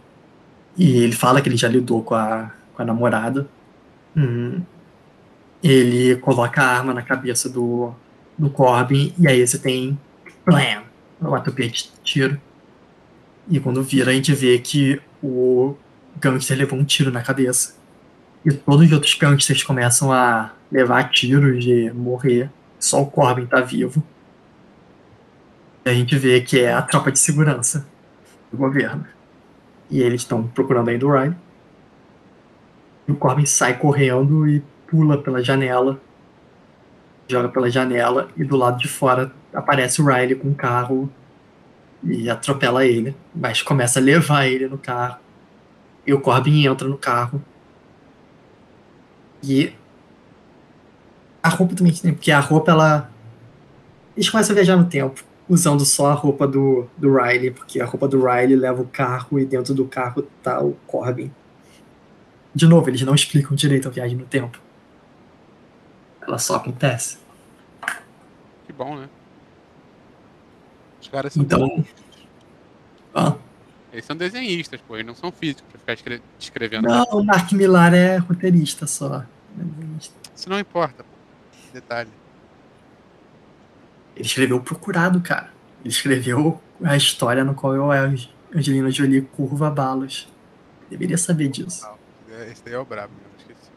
A: E ele fala que ele já lidou com a namorada. Ele coloca a arma na cabeça do Corbin, e aí você tem blam, uma tupia de tiro. E quando vira, a gente vê que o gangster levou um tiro na cabeça. E todos os outros gangsters começam a levar tiros e morrer. Só o Corbin tá vivo. E a gente vê que é a tropa de segurança do governo. E eles estão procurando ainda o Ryan. E o Corbin sai correndo e pula pela janela. Joga pela janela e do lado de fora aparece o Riley com um carro e atropela ele. Mas começa a levar ele no carro. E o Corbin entra no carro. E a roupa também, porque a roupa, eles começam a viajar no tempo, usando só a roupa do Riley, porque a roupa do Riley leva o carro e dentro do carro tá o Corbin. De novo, eles não explicam direito a viagem no tempo. Ela só acontece.
B: Que bom, né? Os caras são
A: então...
B: Eles são desenhistas, pô, eles não são físicos pra ficar escrevendo.
A: Não, o Mark Millar é roteirista só.
B: Isso não importa, pô. Detalhe.
A: Ele escreveu o Procurado, cara. Ele escreveu a história no qual a Angelina Jolie curva balas. Deveria saber disso.
B: Esse daí é o brabo mesmo, esqueci.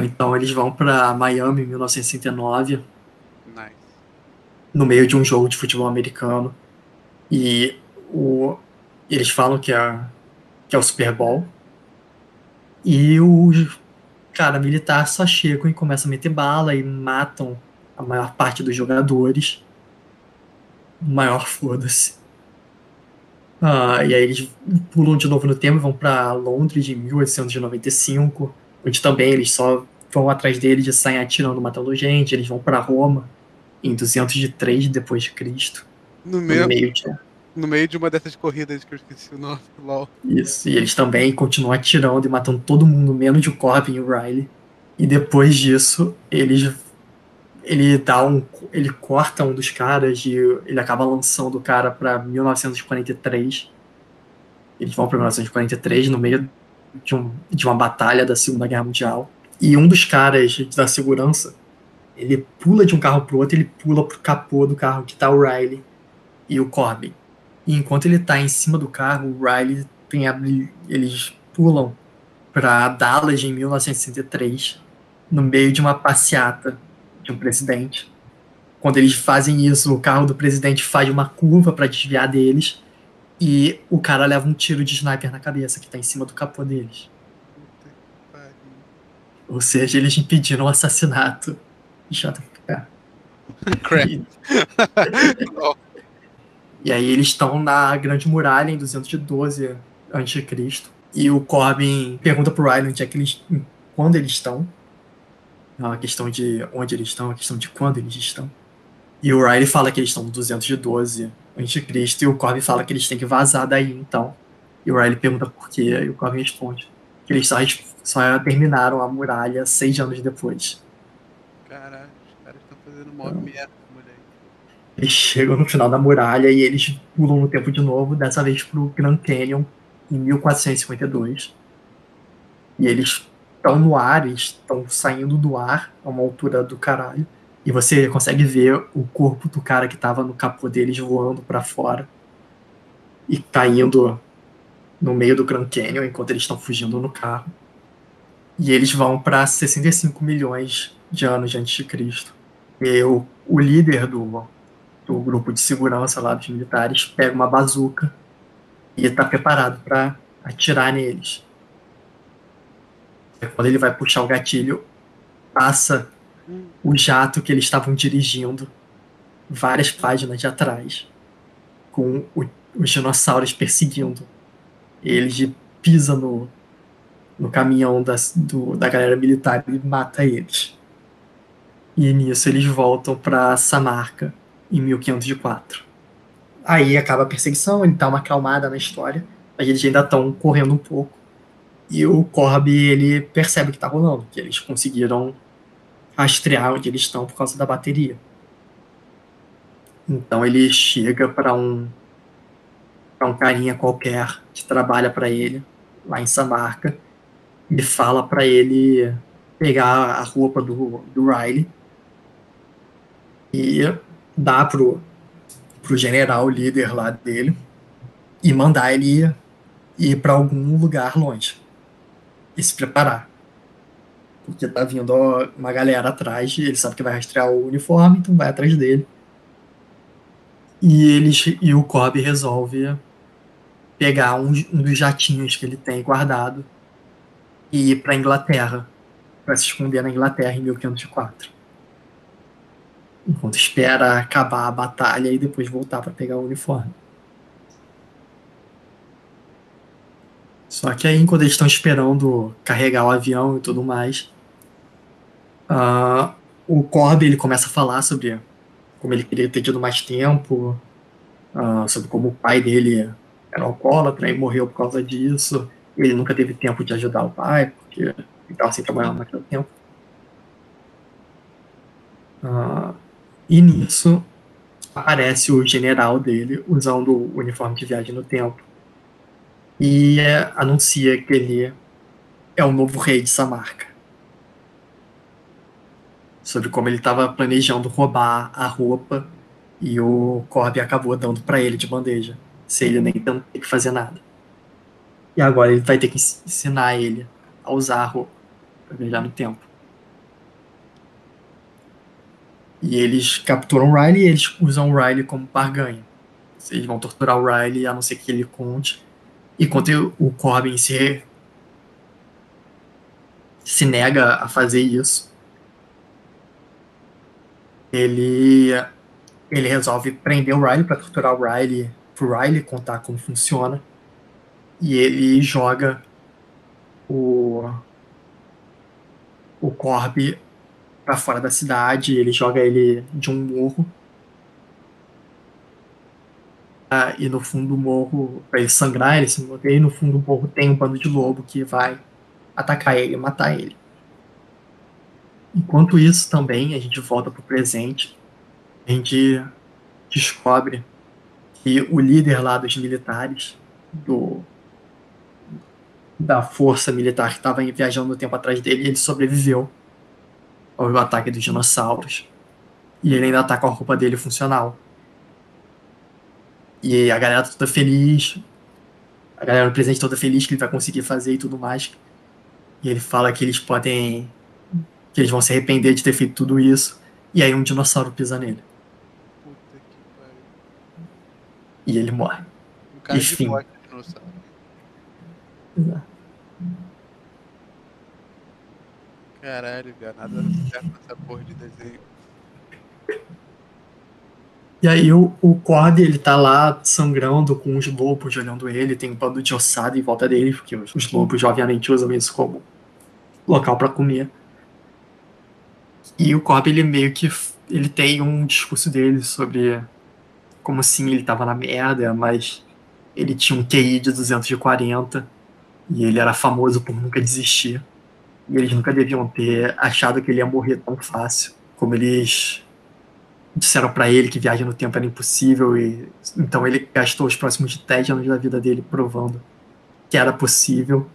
A: Então eles vão pra Miami em 1969.
B: Nice.
A: No meio de um jogo de futebol americano. E eles falam que é o Super Bowl. E os cara militar só chegam e começam a meter bala e matam a maior parte dos jogadores. Maior foda-se. E aí eles pulam de novo no tempo e vão pra Londres em 1895, onde também eles só vão atrás deles e saem atirando, matando gente. Eles vão pra Roma em 203 depois de Cristo.
B: No meio de uma dessas corridas que eu esqueci o nome, LOL.
A: Isso, e eles também continuam atirando e matando todo mundo, menos o Corbin e o Riley. E depois disso, ele corta um dos caras e ele acaba lançando o cara pra 1943. Eles vão pra 1943 no meio de uma batalha da Segunda Guerra Mundial. E um dos caras da segurança, ele pula de um carro pro outro, ele pula pro capô do carro que tá o Riley e o Corbin. E enquanto ele tá em cima do carro, o Riley eles pulam para Dallas em 1963, no meio de uma passeata de um presidente. Quando eles fazem isso, o carro do presidente faz uma curva para desviar deles e o cara leva um tiro de sniper na cabeça que tá em cima do capô deles.
B: Puta que pariu.
A: Ou seja, eles impediram o assassinato de JFK.
B: Crap.
A: E aí eles estão na Grande Muralha em 212 a.C. E o Corbin pergunta pro Riley onde é que quando eles estão. Não é a questão de onde eles estão, é a questão de quando eles estão. E o Riley fala que eles estão no 212 a.C. e o Corbin fala que eles têm que vazar daí, então. E o Riley pergunta por quê, e o Corbin responde que eles só terminaram a muralha 6 anos depois.
B: Caralho, os caras estão fazendo mó merda, moleque.
A: Eles chegam no final da muralha e eles pulam no tempo de novo, dessa vez pro Grand Canyon, em 1452. E eles estão no ar, eles estão saindo do ar a uma altura do caralho. E você consegue ver o corpo do cara que tava no capô deles voando para fora e caindo no meio do Grand Canyon enquanto eles estão fugindo no carro. E eles vão para 65 milhões de anos antes de Cristo. E o líder do grupo de segurança lá dos militares pega uma bazuca e está preparado para atirar neles. Quando ele vai puxar o gatilho, passa o jato que eles estavam dirigindo várias páginas de atrás, com os dinossauros perseguindo. Ele pisa no caminhão da galera militar e mata eles. E nisso eles voltam para Samarca em 1504. Aí acaba a perseguição, ele dá uma acalmada na história, mas eles ainda estão correndo um pouco. E o Corby, ele percebe o que está rolando, que eles conseguiram rastrear onde eles estão por causa da bateria. Então ele chega para um carinha qualquer que trabalha para ele, lá em Samarca, e fala para ele pegar a roupa do Riley e dar pro general líder lá dele e mandar ele ir para algum lugar longe e se preparar. Porque tá vindo uma galera atrás, ele sabe que vai rastrear o uniforme, então vai atrás dele. E o Cobb resolve pegar um dos jatinhos que ele tem guardado e ir para Inglaterra, para se esconder na Inglaterra em 1504. Enquanto espera acabar a batalha e depois voltar para pegar o uniforme. Só que aí, enquanto eles estão esperando carregar o avião e tudo mais, o Corby ele começa a falar sobre como ele queria ter tido mais tempo, sobre como o pai dele era alcoólatra e morreu por causa disso. Ele nunca teve tempo de ajudar o pai, porque ele estava sem trabalhar naquele tempo. E nisso aparece o general dele usando o uniforme de viagem no tempo e anuncia que ele é o novo rei de Samarca. Sobre como ele estava planejando roubar a roupa e o Corby acabou dando para ele de bandeja, sem ele nem ter que fazer nada. E agora ele vai ter que ensinar ele a usar a roupa para viajar no tempo. E eles capturam o Riley e eles usam o Riley como barganha. Eles vão torturar o Riley a não ser que ele conte. E quando o Corbin se nega a fazer isso, ele resolve prender o Riley para torturar o Riley, pro Riley contar como funciona. E ele joga o Corby para fora da cidade, ele joga ele de um morro. E no fundo do morro, para ele sangrar, ele se morrer, e no fundo do morro tem um bando de lobo que vai atacar ele e matar ele. Enquanto isso também, a gente volta pro presente, a gente descobre que o líder lá dos militares, da força militar que estava viajando no tempo atrás dele, ele sobreviveu ao ataque dos dinossauros. E ele ainda tá com a roupa dele funcional. E a galera tá toda feliz. A galera do presente toda feliz que ele vai conseguir fazer e tudo mais. E ele fala que eles podem. Que eles vão se arrepender de ter feito tudo isso. E aí um dinossauro pisa nele.
B: Puta que pariu.
A: E ele morre.
B: Um cara de
A: Enfim.
B: bosta, dinossauro. Caralho, viado, nada dando certo nessa porra de desenho.
A: E aí o Cord, ele tá lá sangrando com os lobos olhando ele, tem um bando de ossada em volta dele, porque os lobos obviamente usam isso como local pra comer. E o Cord, ele meio que ele tem um discurso dele sobre como sim ele tava na merda, mas ele tinha um QI de 240 e ele era famoso por nunca desistir. E eles nunca deviam ter achado que ele ia morrer tão fácil, como eles disseram pra ele que viagem no tempo era impossível e então ele gastou os próximos 10 anos da vida dele provando que era possível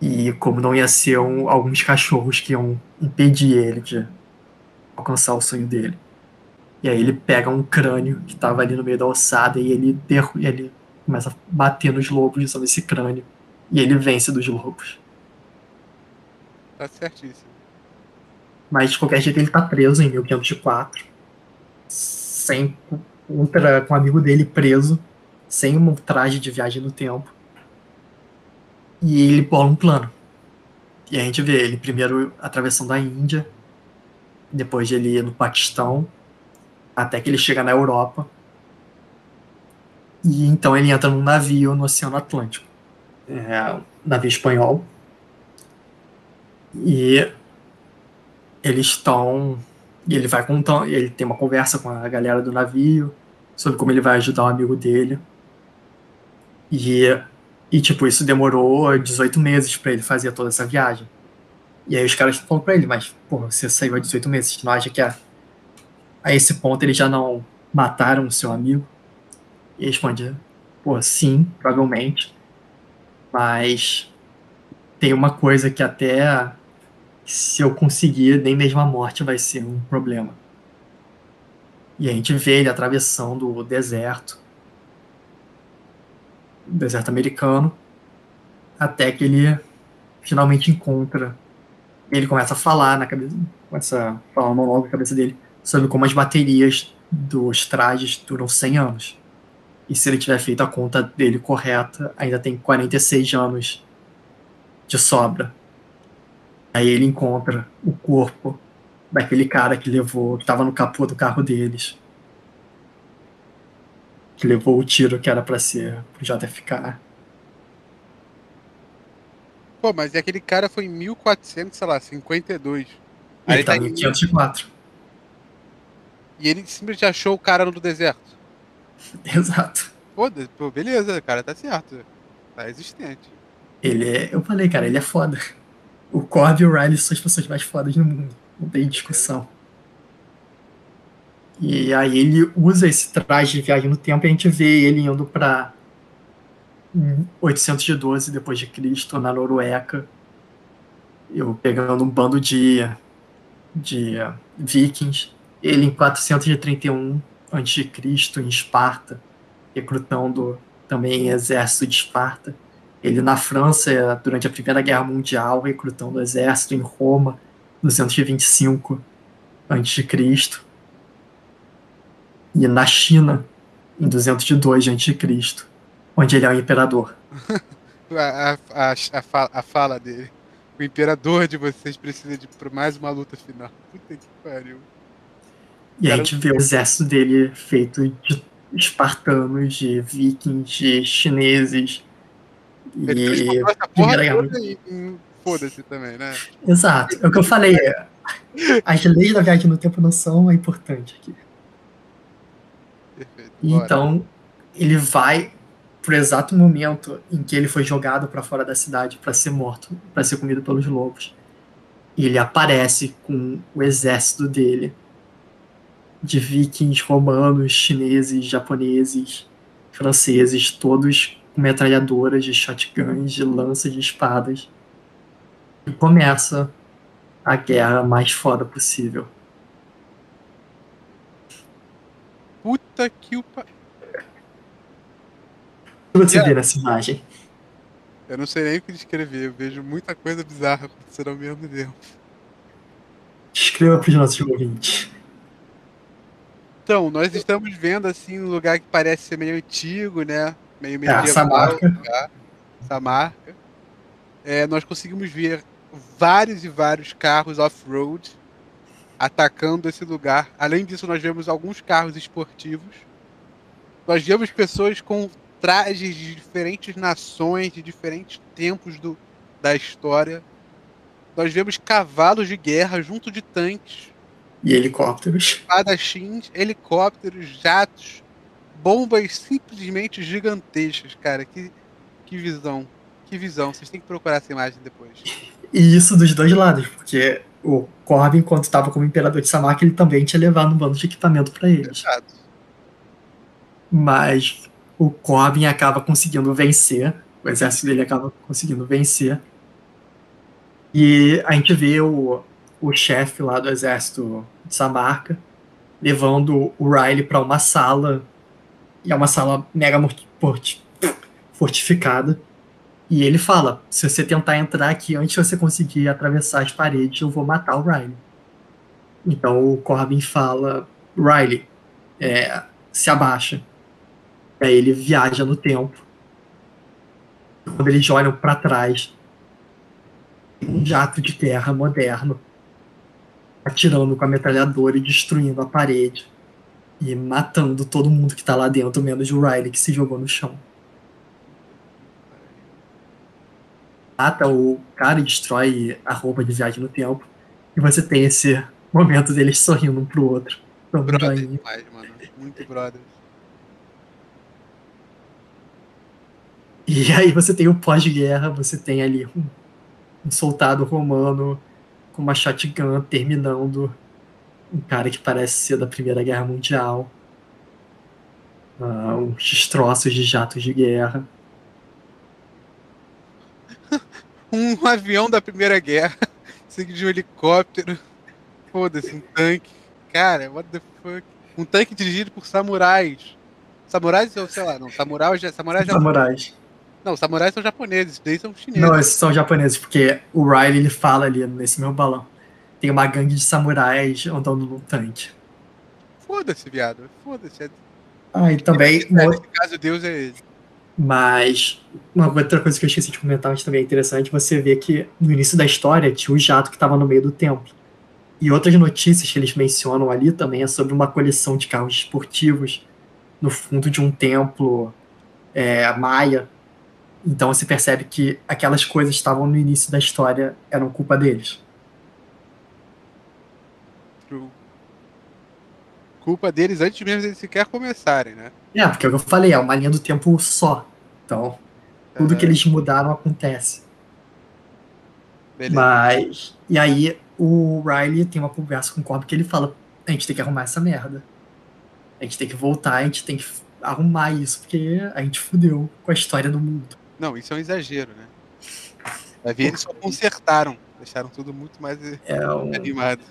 A: e como não ia ser alguns cachorros que iam impedir ele de alcançar o sonho dele. E aí ele pega um crânio que estava ali no meio da ossada e ele começa a bater nos lobos usando esse crânio e ele vence dos lobos.
B: Tá certíssimo.
A: Mas de qualquer jeito ele tá preso em 1504 sem com um amigo dele preso, sem um traje de viagem no tempo. E ele bola um plano. E a gente vê ele primeiro atravessando a Índia, depois ele ir no Paquistão, até que ele chega na Europa. E então ele entra num navio no Oceano Atlântico. Um navio espanhol. E eles estão. E ele vai contando. Ele tem uma conversa com a galera do navio sobre como ele vai ajudar um amigo dele. E tipo, isso demorou 18 meses pra ele fazer toda essa viagem. E aí os caras falam pra ele, mas, pô, você saiu há 18 meses, você não acha que a esse ponto eles já não mataram o seu amigo? E ele responde, pô, sim, provavelmente. Mas tem uma coisa que até se eu conseguir, nem mesmo a morte vai ser um problema. E a gente vê ele atravessando o deserto americano, até que ele finalmente encontra. Ele começa a falar na cabeça, começa a falar um monólogo na cabeça dele sobre como as baterias dos trajes duram 100 anos. E se ele tiver feito a conta dele correta, ainda tem 46 anos de sobra. Aí ele encontra o corpo daquele cara que estava no capô do carro deles, que levou o tiro que era para ser pro JFK.
B: Pô, mas aquele cara foi em 1400, sei lá, 52.
A: E
B: Aí
A: ele
B: ele tá
A: estava em 504.
B: E ele simplesmente achou o cara no deserto.
A: Exato.
B: Foda-se, pô, beleza, o cara tá certo. Tá existente.
A: Eu falei, cara, ele é foda. O Corby e o Riley são as pessoas mais fodas do mundo. Não tem discussão. E aí ele usa esse traje de viagem no tempo e a gente vê ele indo para 812 depois de Cristo na Noruega, eu pegando um bando de vikings, ele em 431 a.C. em Esparta, recrutando também exército de Esparta. Ele na França, durante a Primeira Guerra Mundial, recrutando o exército em Roma, 225 a.C. E na China, em 202 a.C., onde ele é o imperador.
B: A fala dele. O imperador de vocês precisa de mais uma luta final. Puta que pariu.
A: E a gente vê o exército dele feito de espartanos, de vikings, de chineses.
B: Ele essa porra toda e foda-se também, né?
A: Exato. É o que eu falei. As leis da viagem no tempo não são importantes aqui.
B: Perfeito.
A: E então, ele vai pro exato momento em que ele foi jogado para fora da cidade para ser morto, para ser comido pelos lobos. E ele aparece com o exército dele, de vikings, romanos, chineses, japoneses, franceses, todos com metralhadoras de shotguns, de lanças, de espadas. E começa a guerra mais foda possível.
B: Puta que o
A: O que você vê nessa imagem?
B: Eu não sei nem o que descrever, eu vejo muita coisa bizarra acontecendo ao mesmo tempo.
A: Escreva para os nossos ouvintes.
B: Então, nós estamos vendo assim um lugar que parece ser meio antigo, né? Meio
A: Essa
B: medieval,
A: marca.
B: essa marca. Nós conseguimos ver vários e vários carros off-road atacando esse lugar. Além disso, nós vemos alguns carros esportivos. Nós vemos pessoas com trajes de diferentes nações, de diferentes tempos da história. Nós vemos cavalos de guerra junto de tanques,
A: E helicópteros.
B: espadachins, helicópteros, jatos, bombas simplesmente gigantescas, cara. Que visão. Que visão. Vocês têm que procurar essa imagem depois.
A: E isso dos dois lados, porque o Corbin, quando estava como imperador de Samarca, ele também tinha levado um bando de equipamento para eles.
B: Exato.
A: Mas o Corbin acaba conseguindo vencer, o exército dele acaba conseguindo vencer. E a gente vê o chefe lá do exército de Samarca levando o Riley para uma sala, e é uma sala mega fortificada. E ele fala: se você tentar entrar aqui antes de você conseguir atravessar as paredes, eu vou matar o Riley. Então o Corbin fala: Riley, se abaixa. E aí ele viaja no tempo. Quando eles olham para trás, um jato de guerra moderno atirando com a metralhadora e destruindo a parede e matando todo mundo que tá lá dentro, menos o Riley, que se jogou no chão. Mata o cara e destrói a roupa de viagem no tempo. E você tem esse momento deles sorrindo um pro outro.
B: Brother demais, mano. Muito brother.
A: E aí você tem o pós-guerra, você tem ali um soldado romano com uma shotgun terminando um cara que parece ser da Primeira Guerra Mundial. Uns destroços de jatos de guerra.
B: Um avião da Primeira Guerra, seguido de um helicóptero. Foda-se, um tanque. Cara, what the fuck? Um tanque dirigido por samurais. Samurais ou sei lá, não. Samurais Não, samurais são japoneses, daí são chineses.
A: Não, esses são japoneses, porque o Riley ele fala ali nesse meu balão. Tem uma gangue de samurais andando num tanque.
B: Foda-se, viado. Foda-se.
A: E também.
B: Nesse caso, Deus é ele.
A: Mas uma outra coisa que eu esqueci de comentar, mas também é interessante, você vê que no início da história tinha o jato que estava no meio do templo. E outras notícias que eles mencionam ali também é sobre uma coleção de carros esportivos no fundo de um templo maia. Então você percebe que aquelas coisas que estavam no início da história eram culpa deles.
B: True. Culpa deles antes mesmo de eles sequer começarem, né?
A: Porque é o que eu falei, é uma linha do tempo só. Então, tudo que eles mudaram acontece.
B: Beleza.
A: E aí o Riley tem uma conversa com o Corbin que ele fala: a gente tem que arrumar essa merda. A gente tem que voltar, a gente tem que arrumar isso, porque a gente fudeu com a história do mundo.
B: Não, isso é um exagero, né? Vai ver, eles só consertaram. Deixaram tudo muito mais animado.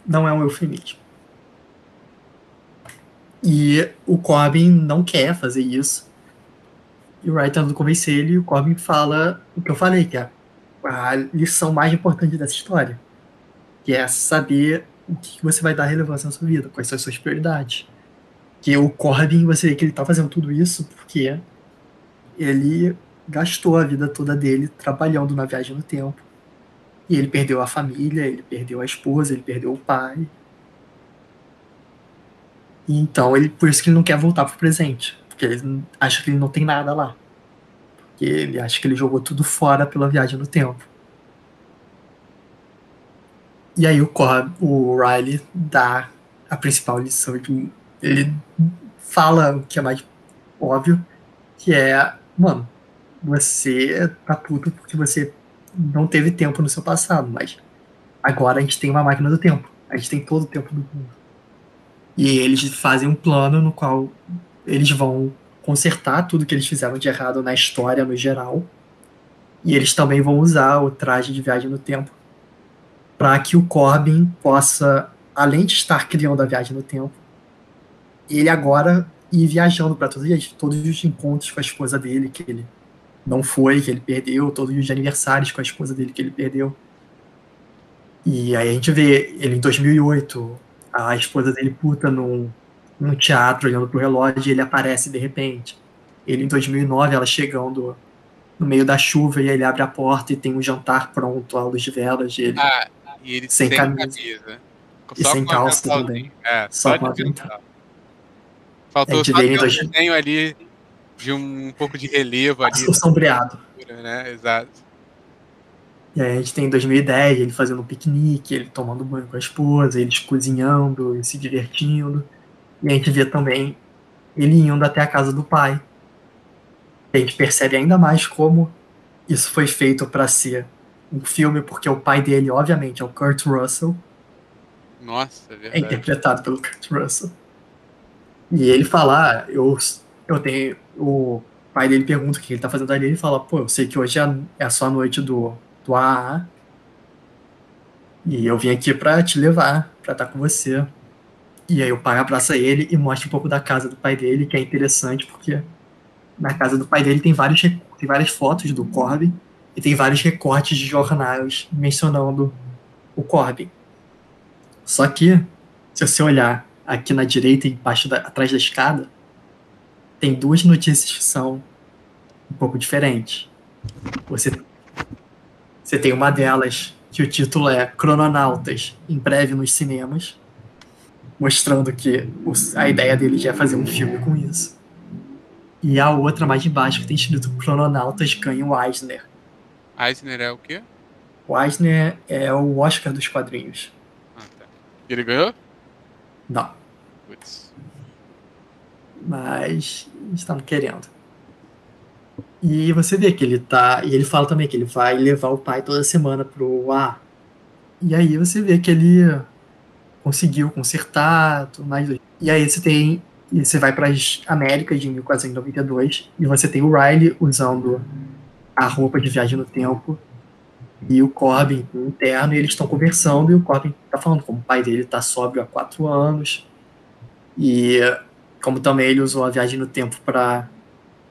A: Não é um eufemismo. E o Corbin não quer fazer isso. E o Riley tentando convencer ele, e o Corbin fala o que eu falei, que é a lição mais importante dessa história, que é saber o que você vai dar relevância na sua vida, quais são as suas prioridades. Que o Corbin, você vê que ele tá fazendo tudo isso porque ele gastou a vida toda dele trabalhando na viagem no tempo. E ele perdeu a família, ele perdeu a esposa, ele perdeu o pai. E então, por isso que ele não quer voltar pro presente. Porque ele acha que ele não tem nada lá. Porque ele acha que ele jogou tudo fora pela viagem no tempo. E aí o Riley dá a principal lição. Ele fala o que é mais óbvio, que é: mano, você tá puto porque você não teve tempo no seu passado, mas agora a gente tem uma máquina do tempo. A gente tem todo o tempo do mundo. E eles fazem um plano no qual eles vão consertar tudo que eles fizeram de errado na história no geral. E eles também vão usar o traje de viagem no tempo para que o Corbin possa, além de estar criando a viagem no tempo, ele agora ir viajando para todos os encontros com a esposa dele, que ele não foi, que ele perdeu, todos os aniversários com a esposa dele que ele perdeu. E aí a gente vê ele em 2008, a esposa dele puta num teatro olhando pro relógio e ele aparece de repente. Ele em 2009, ela chegando no meio da chuva e ele abre a porta e tem um jantar pronto à luz de velas dele.
B: E ele
A: sem
B: sem
A: camisa.
B: Só
A: sem
B: com
A: calça
B: aventalzinho.
A: também.
B: Só
A: com
B: de
A: avental.
B: avental.
A: A
B: Faltou
A: gente
B: só
A: vê
B: ter
A: ele
B: um desenho ali de um pouco de relevo ali.
A: sombreado.
B: Né? Exato.
A: E aí a gente tem em 2010 ele fazendo um piquenique, ele tomando banho com a esposa, eles cozinhando e se divertindo. E a gente vê também ele indo até a casa do pai. E a gente percebe ainda mais como isso foi feito para ser um filme, porque o pai dele, obviamente, é o Kurt Russell.
B: Nossa, é
A: É
B: verdade.
A: interpretado pelo Kurt Russell. E ele fala, eu tenho... O pai dele pergunta o que ele tá fazendo ali, ele fala, pô, eu sei que hoje é só a noite do AAA, e eu vim aqui pra te levar, pra estar com você. E aí o pai abraça ele e mostra um pouco da casa do pai dele, que é interessante, porque na casa do pai dele tem várias fotos do Corbin, e tem vários recortes de jornais mencionando o Corbin. Só que, se você olhar aqui na direita, atrás da escada, tem duas notícias que são um pouco diferentes. Você tem uma delas que o título é Crononautas, em breve nos cinemas, mostrando que a ideia dele já é fazer um filme com isso. E a outra mais embaixo que tem escrito Crononautas ganha o Eisner.
B: Eisner é o quê?
A: O Eisner é o Oscar dos quadrinhos.
B: Tá. Ele ganhou?
A: Não.
B: Putz.
A: Mas estamos querendo. E você vê que ele tá... E ele fala também que ele vai levar o pai toda semana pro A. E aí você vê que ele conseguiu consertar, tudo mais. E aí você vai para as Américas de 1492 e você tem o Riley usando a roupa de viagem no tempo e o Corbin interno, e eles estão conversando e o Corbin tá falando como o pai dele tá sóbrio há 4 anos e como também ele usou a viagem no tempo para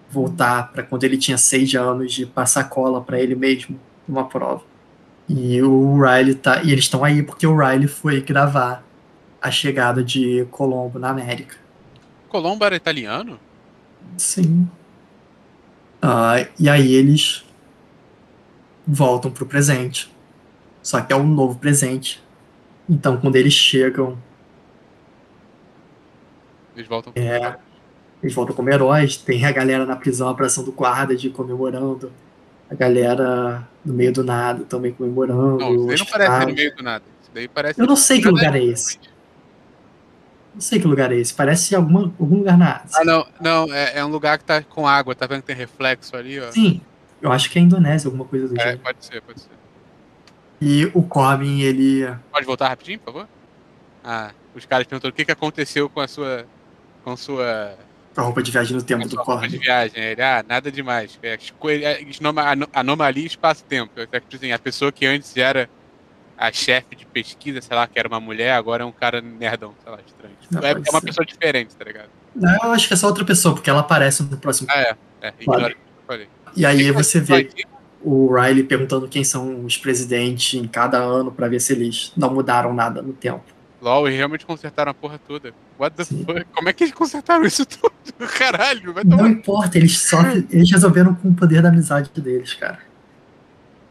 A: voltar para quando ele tinha 6 anos de passar cola para ele mesmo numa prova. E o Riley e eles estão aí porque o Riley foi gravar a chegada de Colombo na América.
B: Colombo era italiano?
A: Sim. E aí eles voltam pro presente. Só que é um novo presente. Então, quando eles chegam,
B: Eles voltam
A: eles voltam como heróis. Tem a galera na prisão abraçando guarda de comemorando. A galera no meio do nada também comemorando.
B: Não, isso daí não parece no meio do nada. Isso daí parece.
A: Eu não sei que lugar é esse. Não sei que lugar é esse. Parece algum lugar na Ásia.
B: Não. É um lugar que tá com água. Tá vendo que tem reflexo ali, ó?
A: Sim. Eu acho que é Indonésia, alguma coisa do gênero.
B: Pode ser.
A: E o Corbin, ele...
B: Pode voltar rapidinho, por favor? Os caras perguntaram o que aconteceu com a sua...
A: A roupa de viagem no tempo do
B: roupa
A: Corbin.
B: de viagem. Ele, nada demais. Anomalia espaço-tempo. A pessoa que antes era a chefe de pesquisa, sei lá, que era uma mulher, agora é um cara nerdão, sei lá, estranho. É uma pessoa diferente, tá ligado?
A: Não, eu acho que é só outra pessoa, porque ela aparece no próximo.
B: Ignora o que eu falei.
A: E aí você vê o Riley perguntando quem são os presidentes em cada ano pra ver se eles não mudaram nada no tempo.
B: LOL, e realmente consertaram a porra toda. What the fuck? Como é que eles consertaram isso tudo? Caralho, vai tomar.
A: Não importa, eles resolveram com o poder da amizade deles, cara.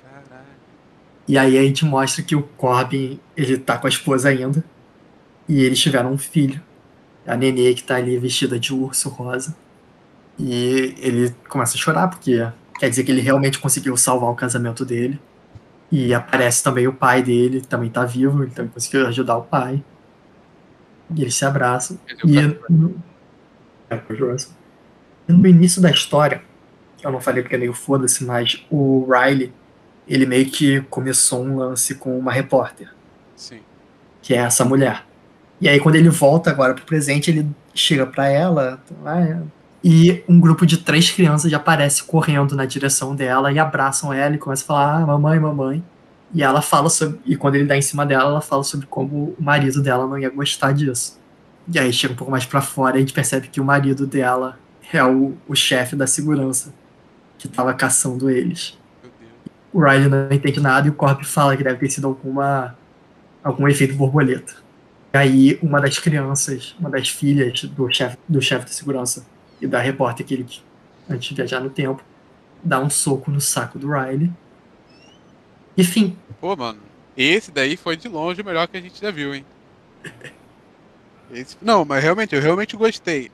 B: Caralho.
A: E aí a gente mostra que o Corbin, ele tá com a esposa ainda. E eles tiveram um filho. A Nenê, que tá ali vestida de urso rosa. E ele começa a chorar, porque quer dizer que ele realmente conseguiu salvar o casamento dele. E aparece também o pai dele, também tá vivo, ele também conseguiu ajudar o pai. E eles se abraçam. E no início da história, eu não falei porque é meio foda-se, mas o Riley, ele meio que começou um lance com uma repórter.
B: Sim.
A: Que é essa mulher. E aí quando ele volta agora pro presente, ele chega pra ela, e um grupo de 3 crianças já aparece correndo na direção dela e abraçam ela e começam a falar, mamãe. E ela fala e quando ele dá em cima dela, ela fala sobre como o marido dela não ia gostar disso. E aí chega um pouco mais pra fora e a gente percebe que o marido dela é o chefe da segurança, que tava caçando eles.
B: Meu Deus.
A: O Riley não entende nada e o Corp fala que deve ter sido algum efeito borboleta. E aí, uma das crianças, uma das filhas do chefe de segurança e da repórter que ele, antes de viajar no tempo, dá um soco no saco do Riley. E fim.
B: Pô, mano, esse daí foi de longe o melhor que a gente já viu, hein? Não, mas realmente, eu realmente gostei.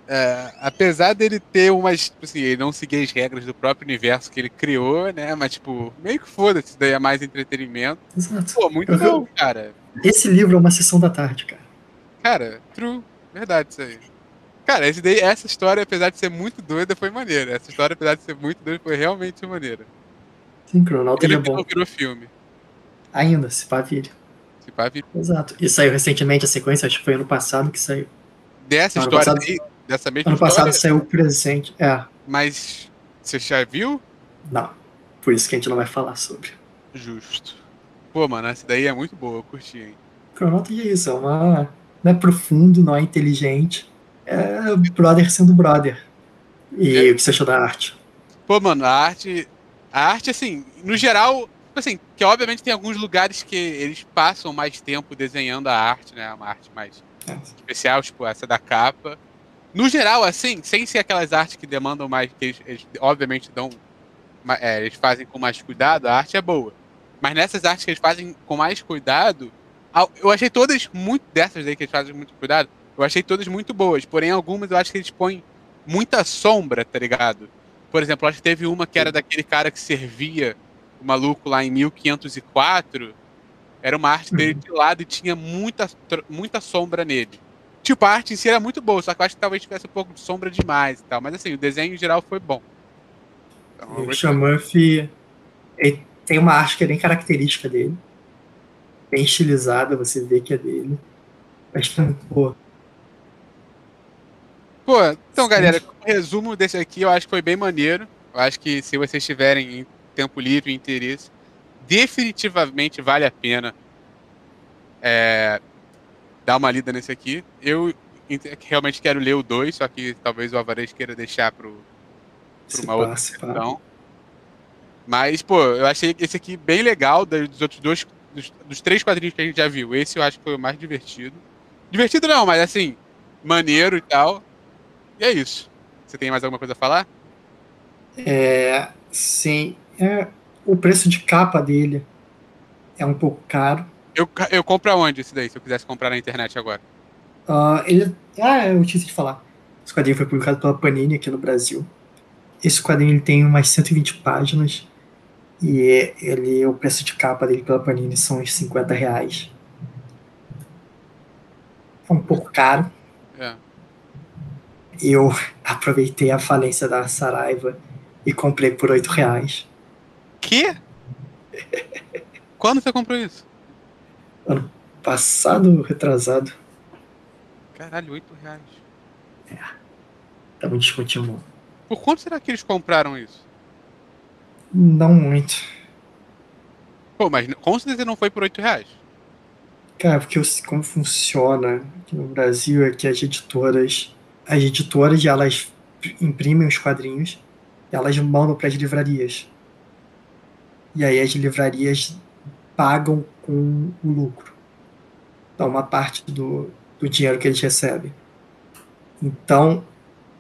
B: Apesar dele ter umas, tipo assim, ele não seguir as regras do próprio universo que ele criou, né? Mas, tipo, meio que foda-se, isso daí é mais entretenimento.
A: Exato.
B: Pô, muito bom, cara.
A: Esse livro é uma sessão da tarde, cara.
B: Cara, true. Verdade isso aí. Cara, essa história, apesar de ser muito doida, foi maneira. Essa história, apesar de ser muito doida, foi realmente maneira.
A: Sim, Cronauta ele é
B: Ele que
A: bom.
B: não virou filme.
A: Ainda, se pá, vire.
B: Se pá, virou.
A: Exato. E saiu recentemente a sequência, acho que foi ano passado que saiu.
B: Dessa
A: Não, ano
B: história
A: passado,
B: aí, dessa mesma
A: ano passado
B: história,
A: saiu o presente.
B: mas você já viu?
A: Não. Por isso que a gente não vai falar sobre.
B: Justo. Pô, mano, essa daí é muito boa, eu curti, hein?
A: Cronauta é isso, não é profundo, não é inteligente. É brother sendo brother. E o que você achou da arte?
B: Pô, mano, a arte, assim, no geral, tipo assim, que obviamente tem alguns lugares que eles passam mais tempo desenhando a arte, né? Uma arte mais
A: É.
B: especial, tipo essa da capa. No geral, assim, sem ser aquelas artes que demandam mais, que eles obviamente eles fazem com mais cuidado, a arte é boa. Mas nessas artes que eles fazem com mais cuidado, eu achei todas muito dessas aí que eles fazem com muito cuidado, eu achei todas muito boas. Porém, algumas eu acho que eles põem muita sombra, tá ligado? Por exemplo, eu acho que teve uma que era daquele cara que servia o maluco lá em 1504. Era uma arte dele de lado e tinha muita sombra nele. Tipo, a arte em si era muito boa, só que eu acho que talvez tivesse um pouco de sombra demais e tal. Mas assim, o desenho em geral foi bom. Então, eu
A: O
B: gostei.
A: Murphy ele tem uma arte que é bem característica dele. Bem estilizada, você vê que é dele. Acho que é muito boa.
B: Pô, então,
A: Sim.
B: galera, o resumo desse aqui eu acho que foi bem maneiro. Eu acho que se vocês tiverem tempo livre e interesse, definitivamente vale a pena dar uma lida nesse aqui. Eu realmente quero ler o 2, só que talvez o Alvarez queira deixar para
A: Se
B: uma outra
A: passa, pá.
B: sessão. Mas, pô, eu achei esse aqui bem legal, dos outros dois, dos três quadrinhos que a gente já viu. Esse eu acho que foi o mais divertido. Divertido não, mas assim, maneiro e tal. E é isso. Você tem mais alguma coisa a falar?
A: Sim. O preço de capa dele é um pouco caro.
B: Eu compro aonde esse daí, se eu quisesse comprar na internet agora?
A: Eu esqueci de falar. Esse quadrinho foi publicado pela Panini aqui no Brasil. Esse quadrinho ele tem umas 120 páginas e o preço de capa dele pela Panini são uns R$ 50. É um pouco caro.
B: É.
A: Eu aproveitei a falência da Saraiva e comprei por R$ 8.
B: Que? Quando você comprou isso?
A: Ano passado, retrasado.
B: Caralho, R$ 8.
A: Tava discutindo.
B: Por quanto será que eles compraram isso?
A: Não muito.
B: Pô, mas com certeza não foi por R$ 8.
A: Cara, porque como funciona aqui no Brasil é que as editoras elas imprimem os quadrinhos, elas mandam para as livrarias. E aí as livrarias pagam com o lucro. Então, uma parte do dinheiro que eles recebem. Então,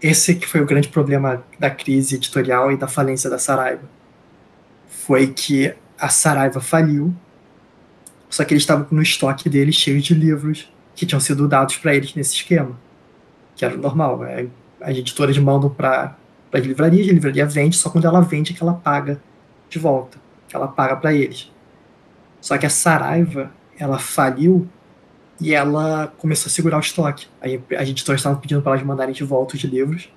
A: esse que foi o grande problema da crise editorial e da falência da Saraiva. Foi que a Saraiva faliu, só que eles estavam no estoque deles cheio de livros que tinham sido dados para eles nesse esquema, que era normal. As editoras mandam para as livrarias, a livraria vende, só quando ela vende que ela paga de volta, que ela paga para eles. Só que a Saraiva, ela faliu e ela começou a segurar o estoque. Aí as editoras estavam pedindo para elas mandarem de volta os livros,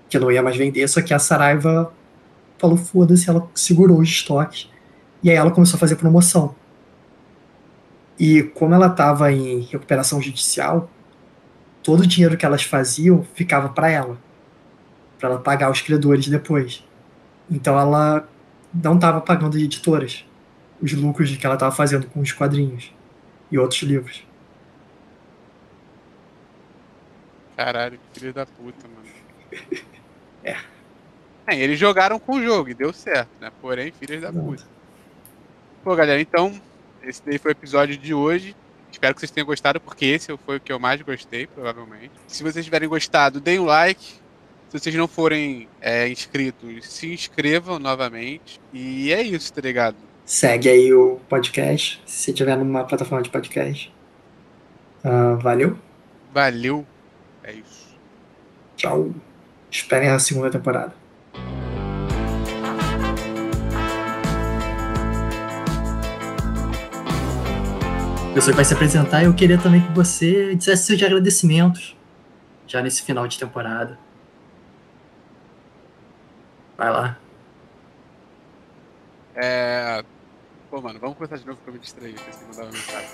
A: que não ia mais vender, só que a Saraiva falou foda-se, ela segurou os estoques. E aí ela começou a fazer promoção. E como ela estava em recuperação judicial, todo o dinheiro que elas faziam ficava para ela pagar os credores depois. Então ela não estava pagando as editoras os lucros que ela estava fazendo com os quadrinhos e outros livros.
B: Caralho, que filho da puta, mano. Eles jogaram com o jogo e deu certo, né? Porém, filhas da puta. Pô, galera, então, esse daí foi o episódio de hoje. Espero que vocês tenham gostado, porque esse foi o que eu mais gostei, provavelmente. Se vocês tiverem gostado, deem o like. Se vocês não forem inscritos, se inscrevam novamente. E é isso, tá ligado?
A: Segue aí o podcast, se você tiver numa plataforma de podcast. Valeu,
B: Valeu. É isso.
A: tchau. Esperem a segunda temporada. A pessoa que vai se apresentar, eu queria também que você dissesse seus agradecimentos já nesse final de temporada. Vai lá.
B: Pô, mano, vamos começar de novo que eu me distraí. Pensei que mandava mensagem.